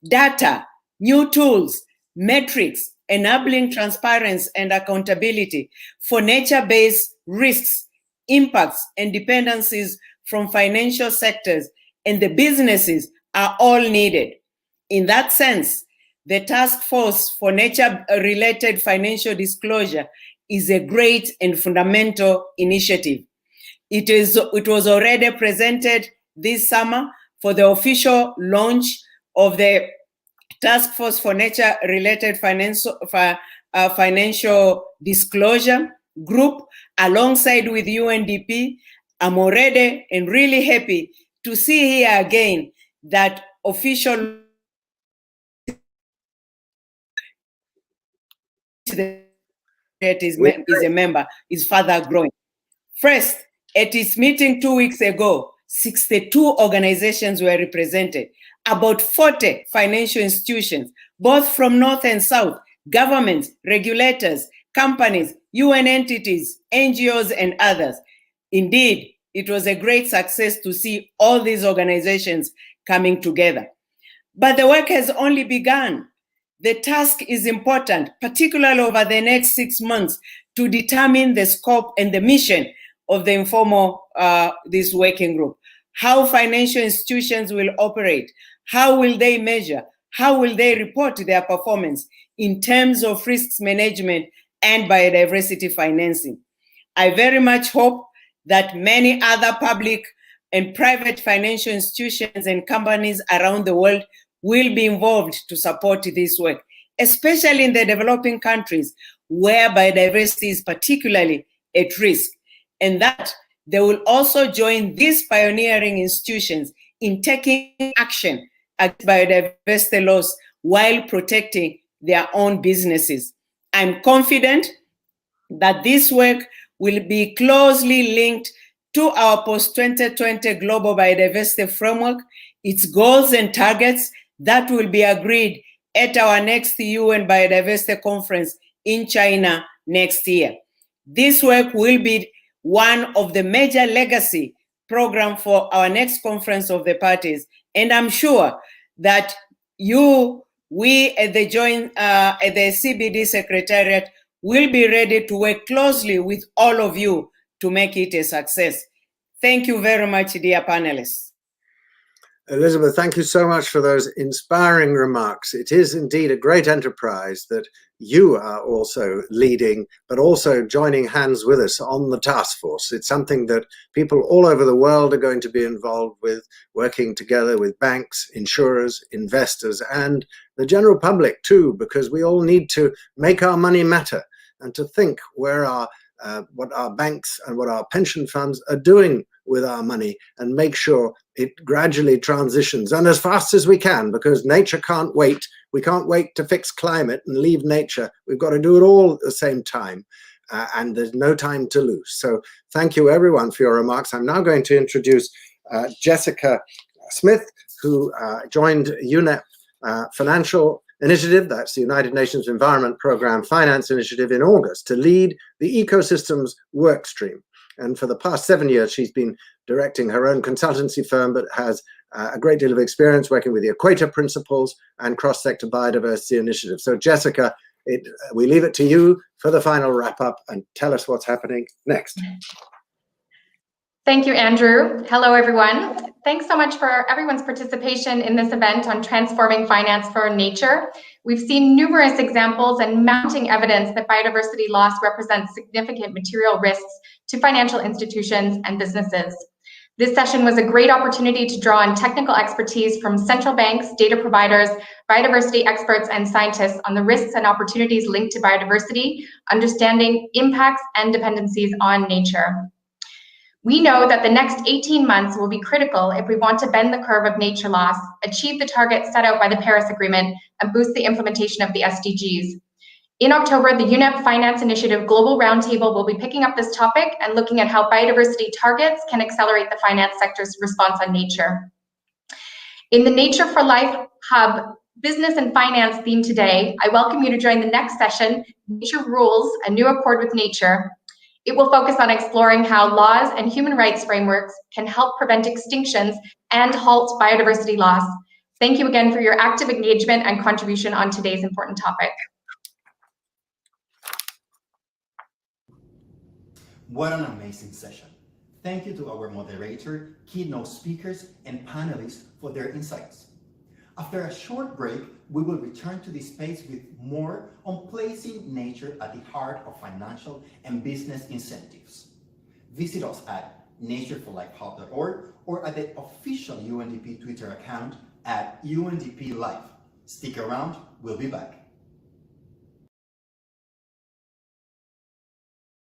Data, new tools, metrics, enabling transparency and accountability for nature-based risks, impacts, and dependencies from financial sectors and the businesses are all needed. In that sense, the Task Force for Nature-Related Financial Disclosure is a great and fundamental initiative. It was already presented this summer for the official launch of the Task Force for Nature-Related Financial Disclosure Group alongside with UNDP. I'm already and really happy to see here again that official is a member is further growing. First, at its meeting 2 weeks ago, 62 organizations were represented, about 40 financial institutions, both from North and South, governments, regulators, companies, UN entities, NGOs, and others. Indeed, it was a great success to see all these organizations coming together. But the work has only begun. The task is important, particularly over the next 6 months, to determine the scope and the mission of the this working group. How financial institutions will operate, how will they measure, how will they report their performance in terms of risks management and biodiversity financing. I very much hope that many other public and private financial institutions and companies around the world will be involved to support this work, especially in the developing countries where biodiversity is particularly at risk, and that they will also join these pioneering institutions in taking action against biodiversity loss while protecting their own businesses. I'm confident that this work will be closely linked to our post-2020 global biodiversity framework, its goals and targets that will be agreed at our next UN Biodiversity Conference in China next year. This work will be one of the major legacy programs for our next conference of the parties. And I'm sure that you we at the CBD Secretariat will be ready to work closely with all of you to make it a success. Thank you very much, dear panelists. Elizabeth, thank you so much for those inspiring remarks. It is indeed a great enterprise that you are also leading, but also joining hands with us on the task force. It's something that people all over the world are going to be involved with, working together with banks, insurers, investors, and the general public too, because we all need to make our money matter and to think where what our banks and what our pension funds are doing with our money, and make sure it gradually transitions, and as fast as we can, because nature can't wait. We can't wait to fix climate and leave nature. We've got to do it all at the same time, and there's no time to lose. So thank you everyone for your remarks. I'm now going to introduce Jessica Smith, who joined UNEP Financial Initiative, that's the United Nations Environment Programme Finance Initiative, in August to lead the ecosystems work stream. And for the past 7 years, she's been directing her own consultancy firm, but has a great deal of experience working with the Equator Principles and cross-sector biodiversity initiatives. So Jessica, we leave it to you for the final wrap-up and tell us what's happening next. Thank you, Andrew. Hello, everyone. Thanks so much for everyone's participation in this event on transforming finance for nature. We've seen numerous examples and mounting evidence that biodiversity loss represents significant material risks to financial institutions and businesses. This session was a great opportunity to draw on technical expertise from central banks, data providers, biodiversity experts, and scientists on the risks and opportunities linked to biodiversity, understanding impacts and dependencies on nature. We know that the next 18 months will be critical if we want to bend the curve of nature loss, achieve the targets set out by the Paris Agreement, and boost the implementation of the SDGs. In October, the UNEP Finance Initiative Global Roundtable will be picking up this topic and looking at how biodiversity targets can accelerate the finance sector's response on nature. In the Nature for Life Hub Business and Finance theme today, I welcome you to join the next session, Nature Rules, a New Accord with Nature. It will focus on exploring how laws and human rights frameworks can help prevent extinctions and halt biodiversity loss. Thank you again for your active engagement and contribution on today's important topic. What an amazing session. Thank you to our moderator, keynote speakers, and panelists for their insights. After a short break, we will return to this space with more on placing nature at the heart of financial and business incentives. Visit us at natureforlifehub.org or at the official UNDP Twitter account at UNDP Live. Stick around, we'll be back.